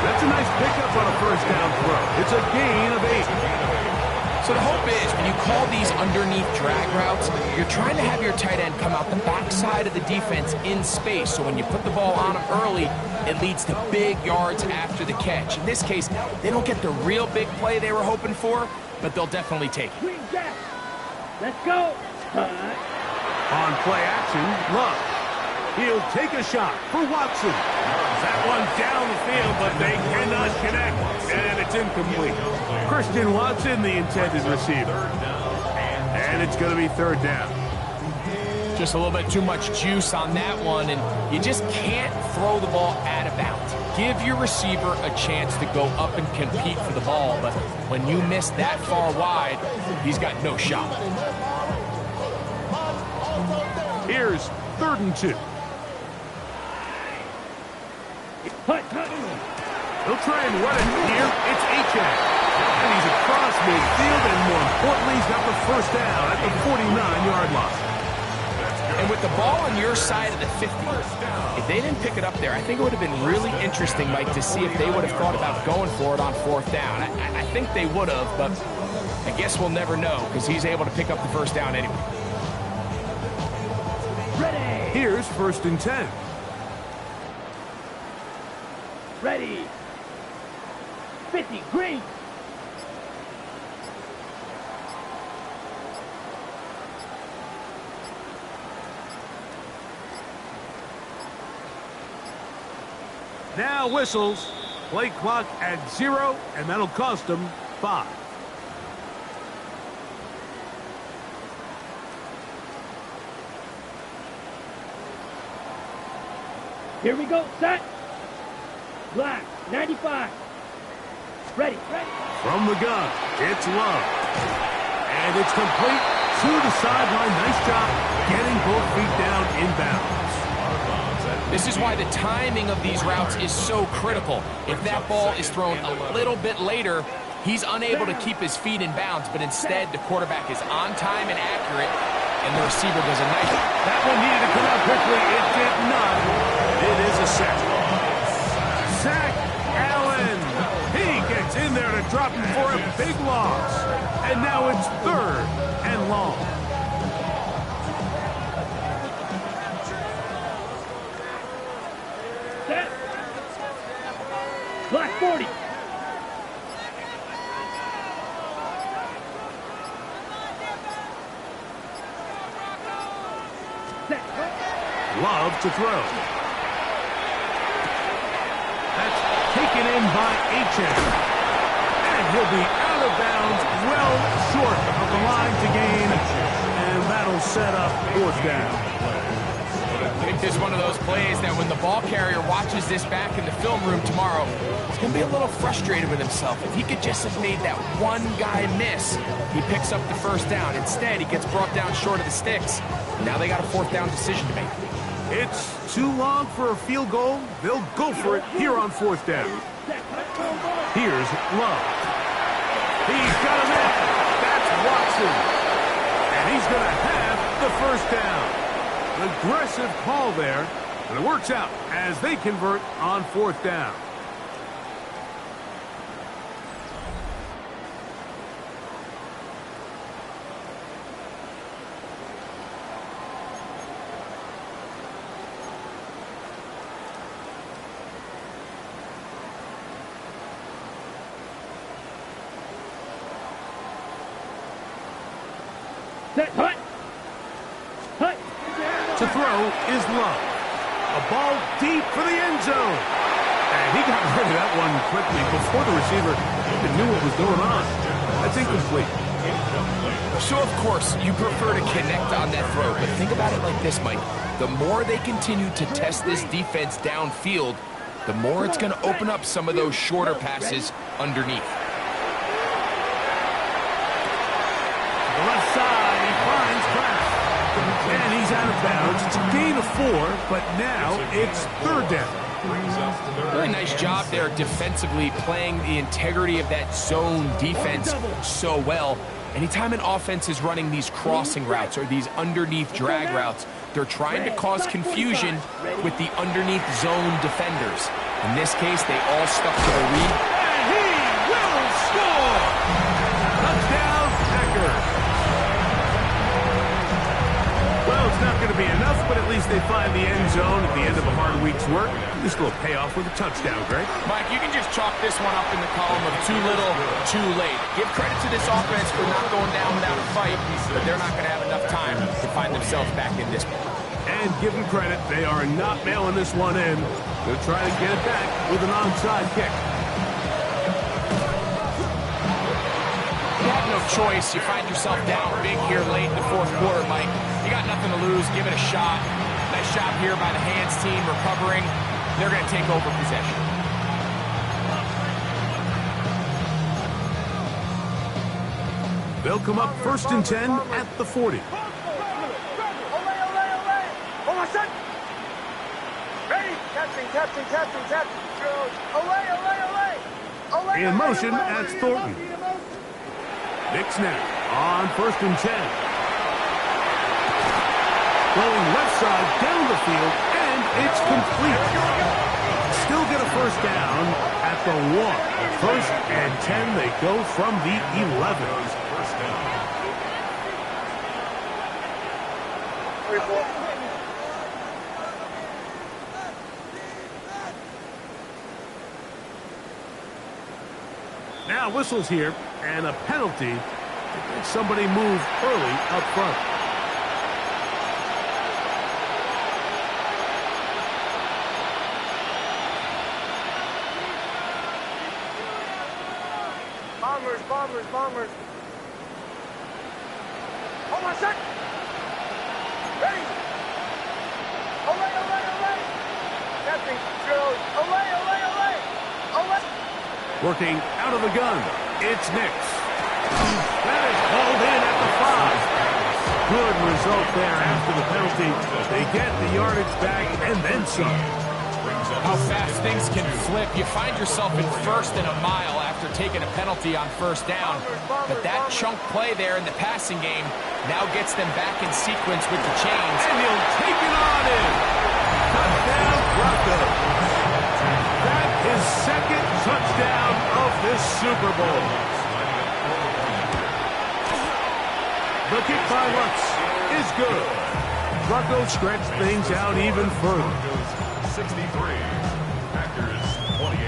That's a nice pickup on a first down throw. It's a gain of 8.
So the hope is when you call these underneath drag routes, you're trying to have your tight end come out the backside of the defense in space. So when you put the ball on him early, it leads to big yards after the catch. In this case, they don't get the real big play they were hoping for, but they'll definitely take it.
Green jack. Let's go.
On play action, Love. He'll take a shot for Watson. That one down the field, but they cannot connect, and it's incomplete. Christian Watson, the intended receiver. And it's going to be third down.
Just a little bit too much juice on that one, and you just can't throw the ball out of bounds. Give your receiver a chance to go up and compete for the ball, but when you miss that far wide, he's got no shot.
Here's 3rd and 2. He'll try and run it here. It's Achane. And he's across midfield, and more importantly, he's got the first down at the 49-yard line.
And with the ball on your side of the 50, if they didn't pick it up there, I think it would have been really interesting, Mike, to see if they would have thought about going for it on 4th down. I think they would have, but I guess we'll never know because he's able to pick up the first down anyway.
Ready.
Here's 1st and 10.
Ready. 50, green.
Now whistles. Play clock at 0, and that'll cost them 5.
Here we go. Set. Black. 95. Ready.
From the gun, it's Love. And it's complete to the sideline. Nice job getting both feet down inbounds.
This is why the timing of these routes is so critical. If that ball is thrown a little bit later, he's unable to keep his feet in bounds, but instead the quarterback is on time and accurate, and the receiver does a nice job.
That one needed to come out quickly. It did not. It is a sack. Zach Allen. He gets in there to drop him for a big loss. And now it's 3rd and long.
Set. Black 40. Set.
Love to throw. That's taken in by Achane. And he'll be out of bounds, well short of the line to gain. And that'll set up 4th down.
I think this is one of those plays that when the ball carrier watches this back in the film room tomorrow, he's going to be a little frustrated with himself. If he could just have made that one guy miss, he picks up the first down. Instead, he gets brought down short of the sticks. Now they got a 4th down decision to make.
It's too long for a field goal. They'll go for it here on 4th down. Here's Love. He's got him in. That's Watson. And he's going to have the first down. Aggressive call there, and it works out as they convert on 4th down.
Set. Hut.
To throw is Love. A ball deep for the end zone. And he got rid of that one quickly before the receiver even knew what was going on. That's incomplete.
So, of course, you prefer to connect on that throw, but think about it like this, Mike. The more they continue to test this defense downfield, the more it's going to open up some of those shorter passes underneath.
To the left side, he finds Kraft. And he's out of bounds. It's a gain of 4, but now it's 3rd down.
Really nice job there defensively, playing the integrity of that zone defense so well. Anytime an offense is running these crossing routes or these underneath drag routes, they're trying to cause confusion with the underneath zone defenders. In this case, they all stuck to the read.
And he will score! Touchdown, to be enough, but at least they find the end zone at the end of a hard week's work. This little payoff with a touchdown, Greg.
Mike, you can just chalk this one up in the column of too little, too late. Give credit to this offense for not going down without a fight, but they're not going to have enough time to find themselves back in this one.
And give them credit, they are not mailing this one in. They'll try to get it back with an onside kick.
You have no choice. You find yourself down big here late in the fourth quarter, Mike. You got nothing to lose. Give it a shot. Nice job here by the hands team recovering. They're going to take over possession.
They'll come up 1st and 10 at the 40. In motion, that's Thornton. Nick snap on 1st and 10. Going left side down the field, and it's complete. Still get a first down at the 1. 1st and 10, they go from the 11.
First down.
Now whistles here, and a penalty. Somebody move early up front.
Bombers. Hold on a sec. Ready. Olay. Captain, goes. Olay.
Working out of the gun. It's Nix. That is called in at the 5. Good result there after the penalty. They get the yardage back and then some.
How fast things can flip. You find yourself in 1st and a mile after taking a penalty on 1st down. But that chunk play there in the passing game now gets them back in sequence with the chains.
And he'll take it on in. Touchdown, Broncos. That is 2nd touchdown of this Super Bowl. The kick by Lutz is good. Broncos stretch things out even further.
63. Packers 28.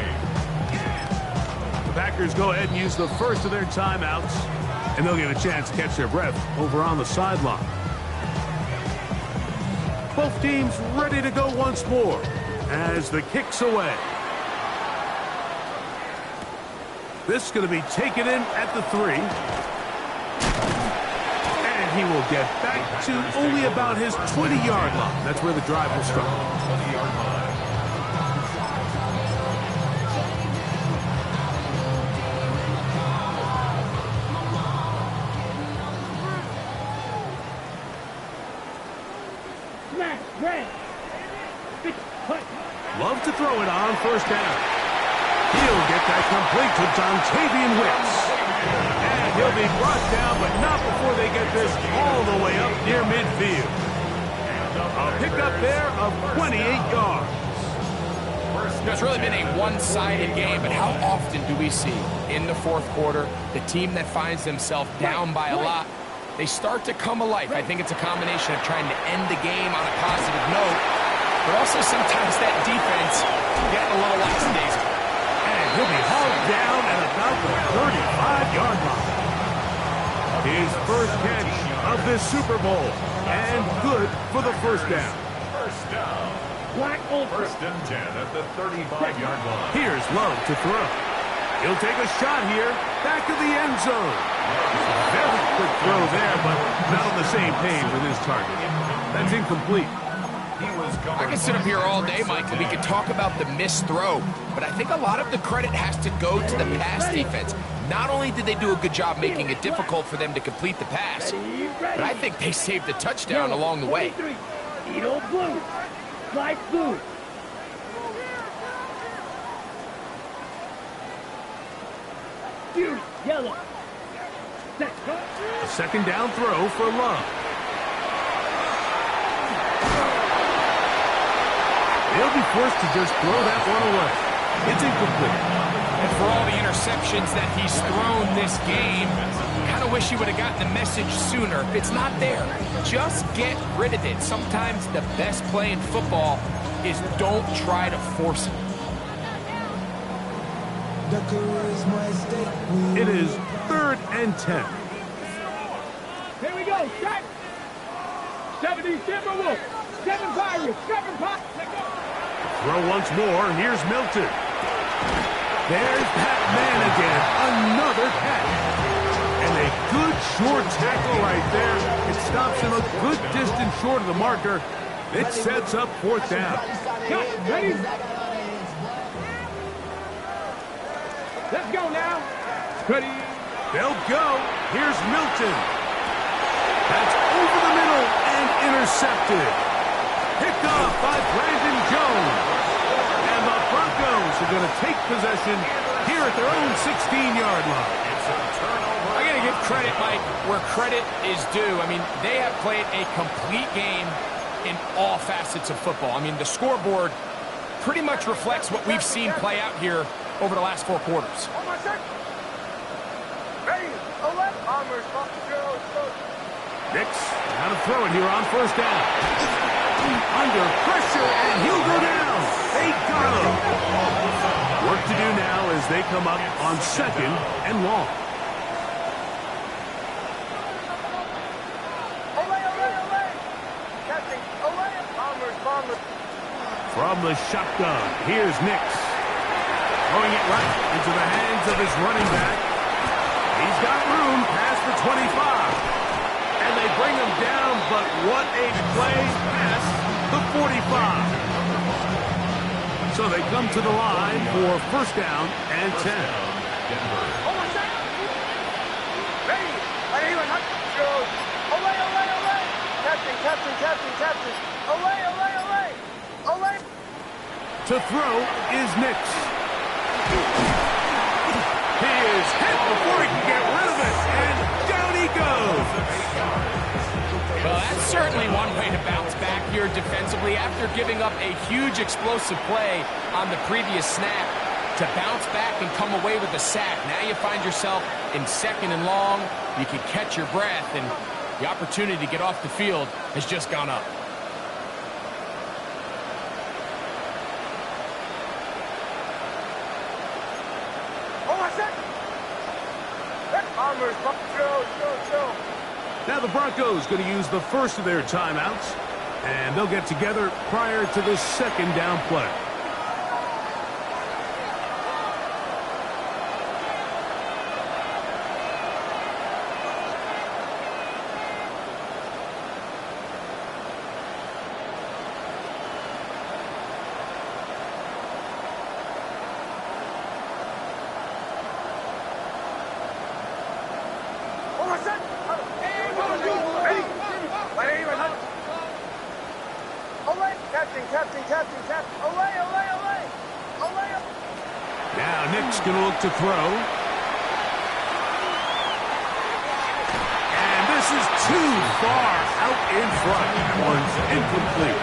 The Packers go ahead and use the first of their timeouts, and they'll get a chance to catch their breath over on the sideline. Both teams ready to go once more as the kick's away. This is going to be taken in at the 3. And he will get back to only about his 20-yard line. That's where the drive will start.
20-yard line.
Love to throw it on 1st down. He'll get that complete to Dontavian Wicks. And he'll be brought down, but not before they get this all the way up near midfield. A pickup there of 28 yards.
It's really been a one-sided game, but how often do we see in the 4th quarter the team that finds themselves down by a lot, they start to come alive. I think it's a combination of trying to end the game on a positive note, but also sometimes that defense getting a little lackadaisical.
And he'll be hauled down at about the 35-yard line. His first catch of this Super Bowl, and good for the first down.
First down.
Black Ultra.
1st and 10 at the 35-yard line.
Here's Love to throw. He'll take a shot here, back of the end zone. Very quick throw there, but not on the same page with his target. That's incomplete.
I can sit up here all day, Mike, and we can talk about the missed throw, but I think a lot of the credit has to go to the pass defense. Not only did they do a good job making it difficult for them to complete the pass, but I think they saved the touchdown along the way.
Edo blue. Light blue. Fury, yellow.
A 2nd down throw for Love. They'll be forced to just throw that one away. It's incomplete.
And for all the interceptions that he's thrown this game, kind of wish he would have gotten the message sooner. If it's not there, just get rid of it. Sometimes the best play in football is don't try to force it.
It is 3rd and 10.
Here we go. Shot. 70 Timberwolves. 7 Pirates. 7 Pirates. Let's go.
Throw once more. Here's Milton. There's Pat Man again. Another catch. And a good short tackle right there. It stops him a good distance short of the marker. It sets up 4th down.
Cut. Ready? Let's go now. Ready?
They'll go. Here's Milton. That's over the middle and intercepted. Picked off by Brandon Jones. And the Broncos are going to take possession here at their own 16-yard line.
It's a turnover.
I got to give credit, Mike, where credit is due. I mean, they have played a complete game in all facets of football. I mean, the scoreboard pretty much reflects what we've seen play out here over the last 4 quarters.
Ready. Left. Bombers.
Nix, now to throw it here on 1st down. Under pressure, and he'll go down. They got him. Work to do now as they come up on 2nd and long.
Catching. Bombers.
From the shotgun, here's Nix. Throwing it right into the hands of his running back. He's got room past the 25. And they bring him down, but what a play past the 45. So they come to the line for 1st down and 10.
Captain. Olay.
To throw is Nix. He is hit before he can get rid of it, and down he goes.
Well, that's certainly one way to bounce back here defensively after giving up a huge explosive play on the previous snap. To bounce back and come away with a sack. Now you find yourself in 2nd and long. You can catch your breath, and the opportunity to get off the field has just gone up.
Now the Broncos going to use the first of their timeouts, and they'll get together prior to the 2nd down play.
Captain. Olay.
Now Nick's going to look to throw. And this is too far out in front. That one's incomplete.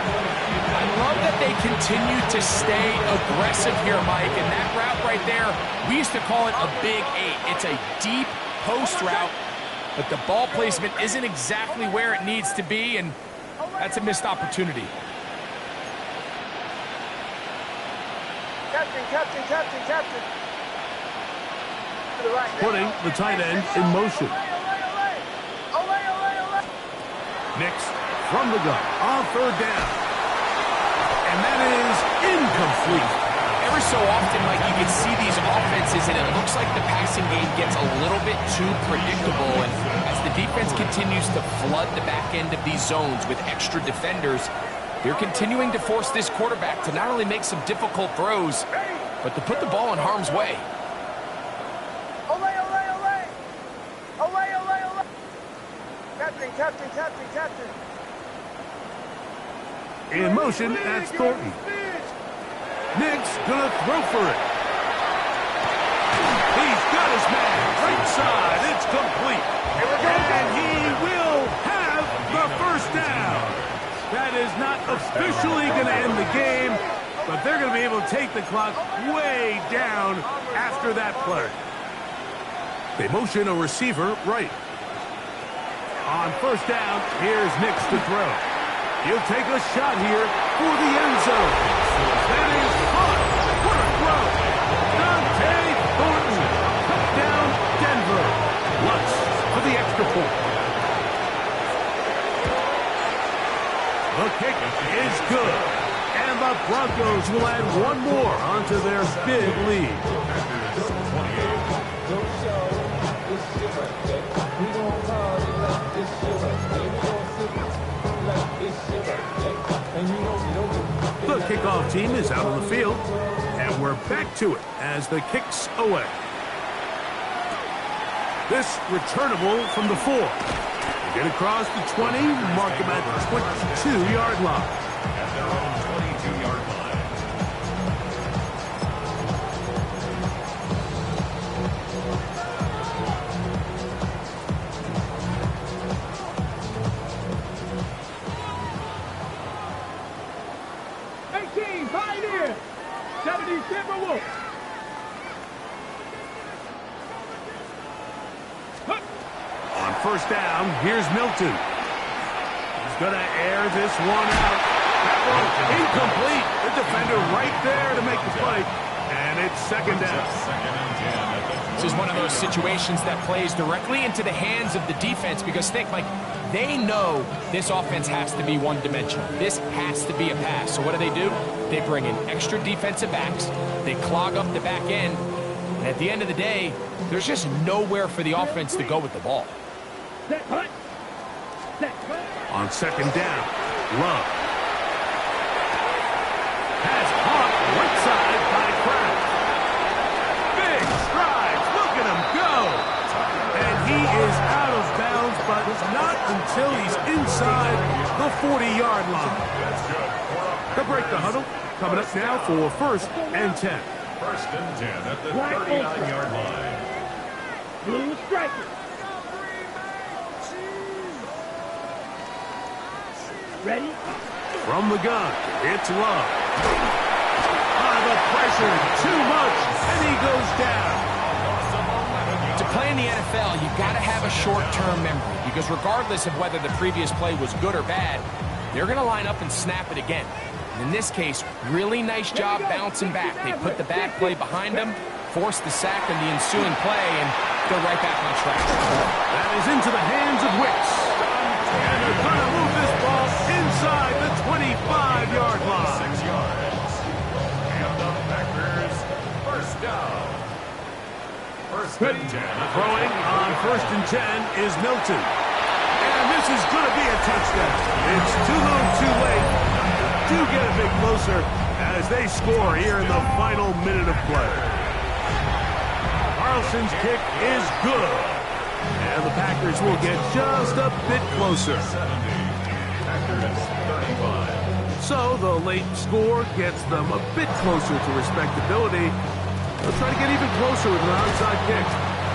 I love that they continue to stay aggressive here, Mike. And that route right there, we used to call it a big 8. It's a deep post route, but the ball placement isn't exactly where it needs to be, and that's a missed opportunity.
Captain.
Putting the tight end in motion. Nix from the gun on 3rd down. And that is incomplete.
Every so often, Mike, you can see these offenses, and it looks like the passing game gets a little bit too predictable. And as the defense continues to flood the back end of these zones with extra defenders, they're continuing to force this quarterback to not only make some difficult throws, but to put the ball in harm's way.
Olay. Captain.
In motion, that's Thornton. Nick's gonna throw for it. He's got his man right side. It's complete. And he will have the 1st down. That is not officially going to end the game, but they're going to be able to take the clock way down after that play. They motion a receiver right. On first down, here's Nix to throw. He'll take a shot here for the end zone. That is caught. What a throw. Dante Thornton. Touchdown, Denver. Lutz for the extra point. The kick is good. And the Broncos will add one more onto their big lead. The kickoff team is out on the field, and we're back to it as the kick's away. This returnable from the 4. Get across the 20, mark him at the 22-yard line.
At their own 22-yard line.
Pioneer, 70 Timberwolves.
On first down, here's Milton. He's going to air this one out. That one incomplete. The defender right there to make the play. And it's second down.
This is one of those situations that plays directly into the hands of the defense because think, like, they know this offense has to be one-dimensional. This has to be a pass. So what do? They bring in extra defensive backs. They clog up the back end. And at the end of the day, there's just nowhere for the offense to go with the ball.
On second down, Love. Has caught right side by Kraft. Big strides. Look at him go. And he is out of bounds, but not until he's inside the 40-yard line. They'll break the huddle. Coming up now for first and 10.
First and 10 at the 39-yard line.
Blue striker. Ready?
From the gun, it's Love. The pressure, too much, and he goes down.
To play in the NFL, you've got to have a short-term memory because regardless of whether the previous play was good or bad, they're going to line up and snap it again. And in this case, really nice job bouncing back. They put the bad play behind them, forced the sack in the ensuing play, and go right back on track.
That is into the hands of Wicks. And they're going to move this ball inside the 25-yard line.
6 yards. And the Packers first down. First and 10.
Throwing on first and 10 is Milton. And this is going to be a touchdown. It's too little too late. Do get a bit closer as they score here in the final minute of play. Carlson's kick is good. And the Packers will get just a bit closer.
70. Packers 35.
So the late score gets them a bit closer to respectability. They'll try to get even closer with an onside kick.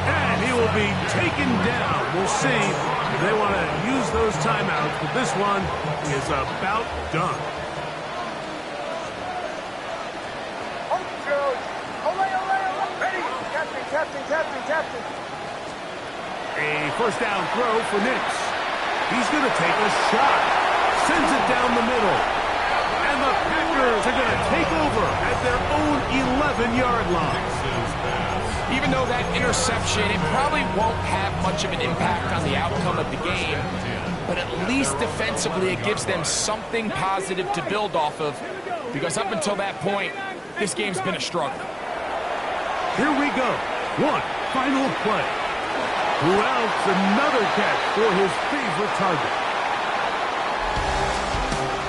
And he will be taken down. We'll see if they want to use those timeouts, but this one is about done. A first down throw for Nix. He's going to take a shot. Sends it down the middle. And the Packers are going to take over at their own 11-yard line.
Even though that interception, it probably won't have much of an impact on the outcome of the game, but at least defensively it gives them something positive to build off of, because up until that point, this game's been a struggle.
Here we go. One final play. Who else? Another catch for his favorite target.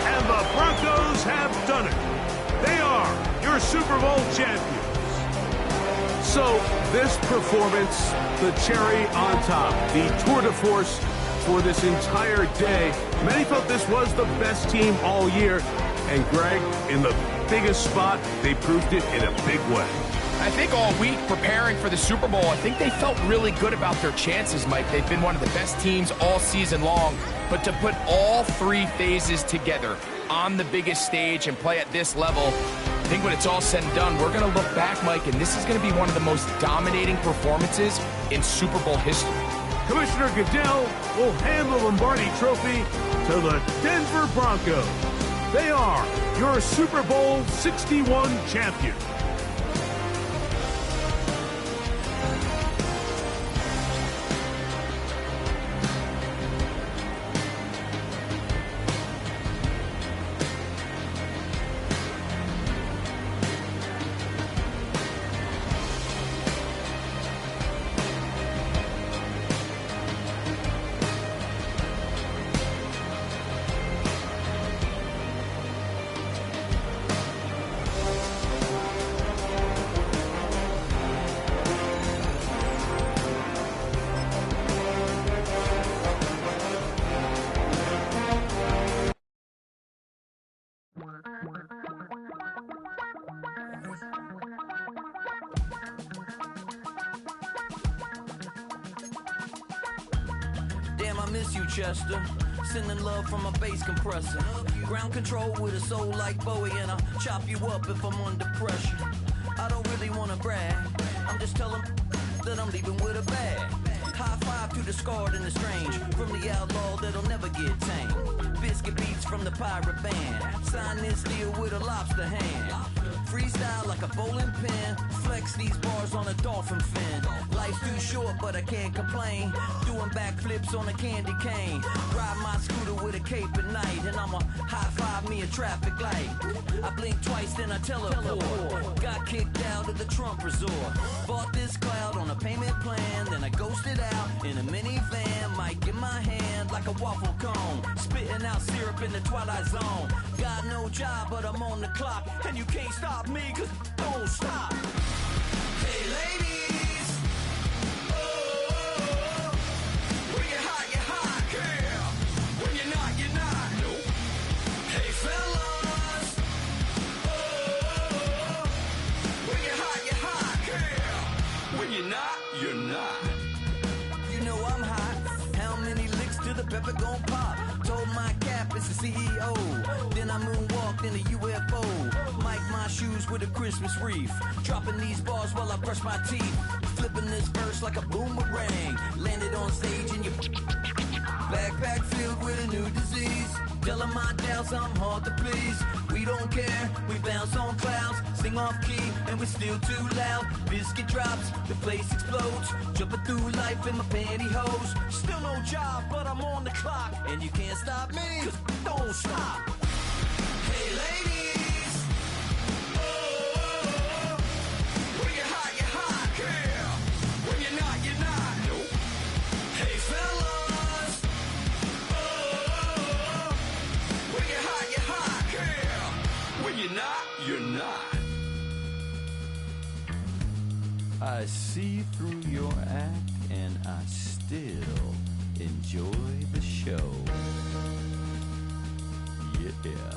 And the Broncos have done it. They are your Super Bowl champions. So this performance, the cherry on top, the tour de force for this entire day. Many felt this was the best team all year. And Greg, in the biggest spot, they proved it in a big way.
I think all week preparing for the Super Bowl, I think they felt really good about their chances, Mike. They've been one of the best teams all season long. But to put all three phases together on the biggest stage and play at this level, I think when it's all said and done, we're going to look back, Mike, and this is going to be one of the most dominating performances in Super Bowl history.
Commissioner Goodell will hand the Lombardi Trophy to the Denver Broncos. They are your Super Bowl 61 champion.
Damn, I miss you, Chester. Sending love from a bass compressor. Ground control with a soul like Bowie, and I'll chop you up if I'm under pressure. I don't really wanna brag. I'm just telling that I'm leaving with a bag. High five to the scarred and the strange, from the outlaw that'll never get tamed. Biscuit beats from the pirate band. Sign this deal with a lobster hand. Freestyle like a bowling pin. Flex these bars on a dolphin fin. Life's too short, but I can't complain. Doing backflips on a candy cane. Ride my scooter with a cape at night, and I'ma high five me a traffic light. I blink twice, then I teleport. Got kicked out of the Trump resort. Bought this cloud on a payment plan, then I ghosted out in a minivan. Mic in my hand like a waffle cone. Spitting out syrup in the twilight zone. Got no job, but I'm on the clock, and you can't stop me, cause don't stop. Hey ladies, oh, when you're hot, girl. When you're not, nope. Hey fellas, oh, when you're hot, girl. When you're not. You know I'm hot. How many licks till the pepper gon' pop? Told my cap it's the CEO. Then I moonwalked in a UFO. Mic my shoes with a Christmas wreath. Dropping these bars while I brush my teeth. Flipping this verse like a boomerang. Landed on stage in your backpack filled with a new disease. Telling my doubts I'm hard to please. We don't care, we bounce on clouds. Sing off key and we're still too loud. Biscuit drops, the place explodes. Jumping through life in my pantyhose. Still no job, but I'm on the clock. And you can't stop me, cause don't stop. Hey ladies, oh, when you're hot, girl. When you're not, nope. Hey fellas, oh, when you're hot, girl. When you're not. I see through your act and I still enjoy the show. Yeah.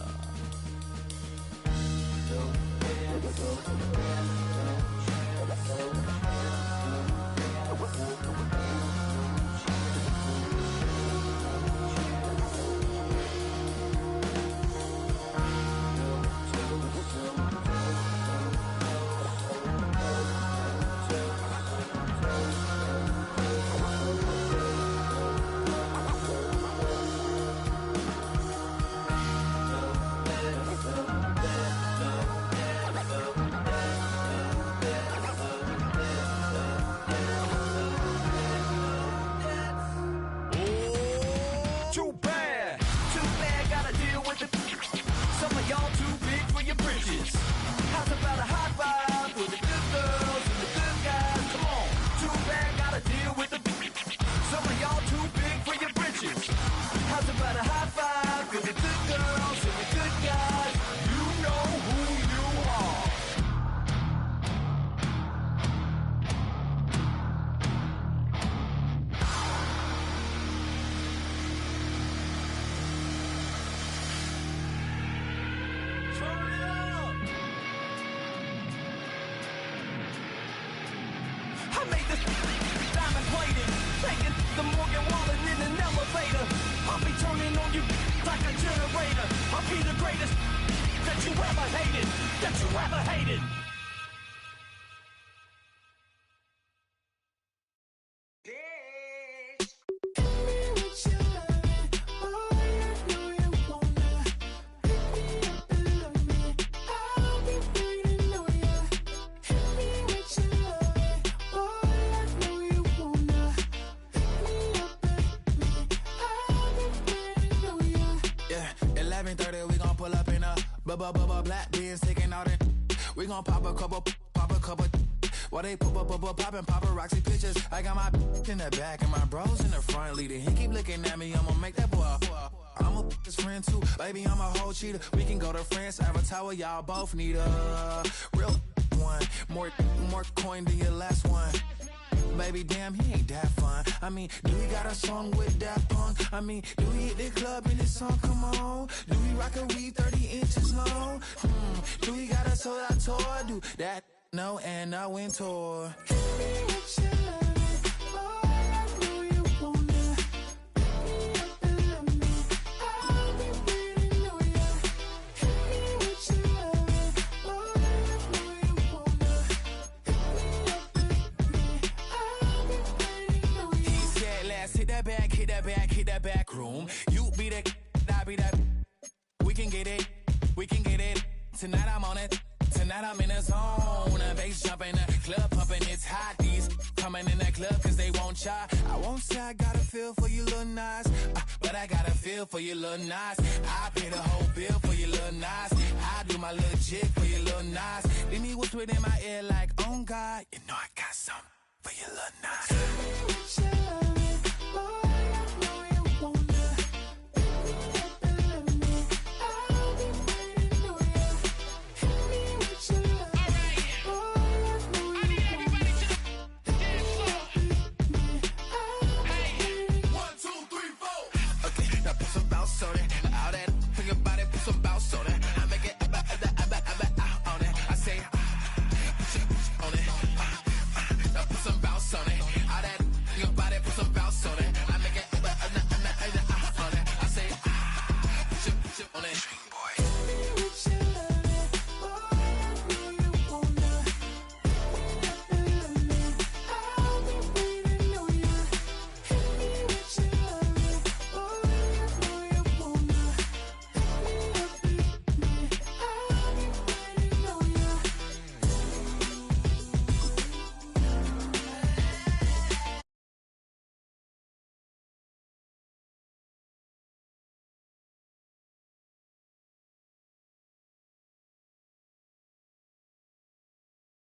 Too bad, gotta deal with it. Some of y'all too big for your britches. How's about a high five for the good girls and the good guys? Come on, too bad, gotta deal with it. Some of y'all too big for your britches. How's about a high five for the good girls and the good guys? You know who you are. I made this diamond plated, taking the Morgan Wallen in an elevator. I'll be turning on you like a generator. I'll be the greatest that you ever
rather hated? That you rather hated?
Black beans taking out it. We gon' pop a couple. While they poppin' paparazzi pictures. I got my in the back and my bros in the front leading. He keep looking at me, I'ma make that boy. I'm a his friend too, baby, I'm a whole cheater. We can go to France, Avatar, y'all both need a real one. More coin than your last one. Baby, damn, he ain't that fun. I mean, do we got a song with that punk? I mean, do we hit the club in this song? Come on. Do we rock a weed 30 inches long? Do we got a sold out tour? Do that? No, and I went tour. Hit that back room. You be that, I be that. We can get it. Tonight I'm on it. Tonight I'm in the zone. A bass jumping, a club pumping, it's hot. These coming in that club cause they won't try. I won't say I got a feel for you little nice, but I got a feel for you little nice. I pay the whole bill for you little nice. I do my little jig for you little nice. Then he whispered in my ear like, oh God, you know I got something for you little nice.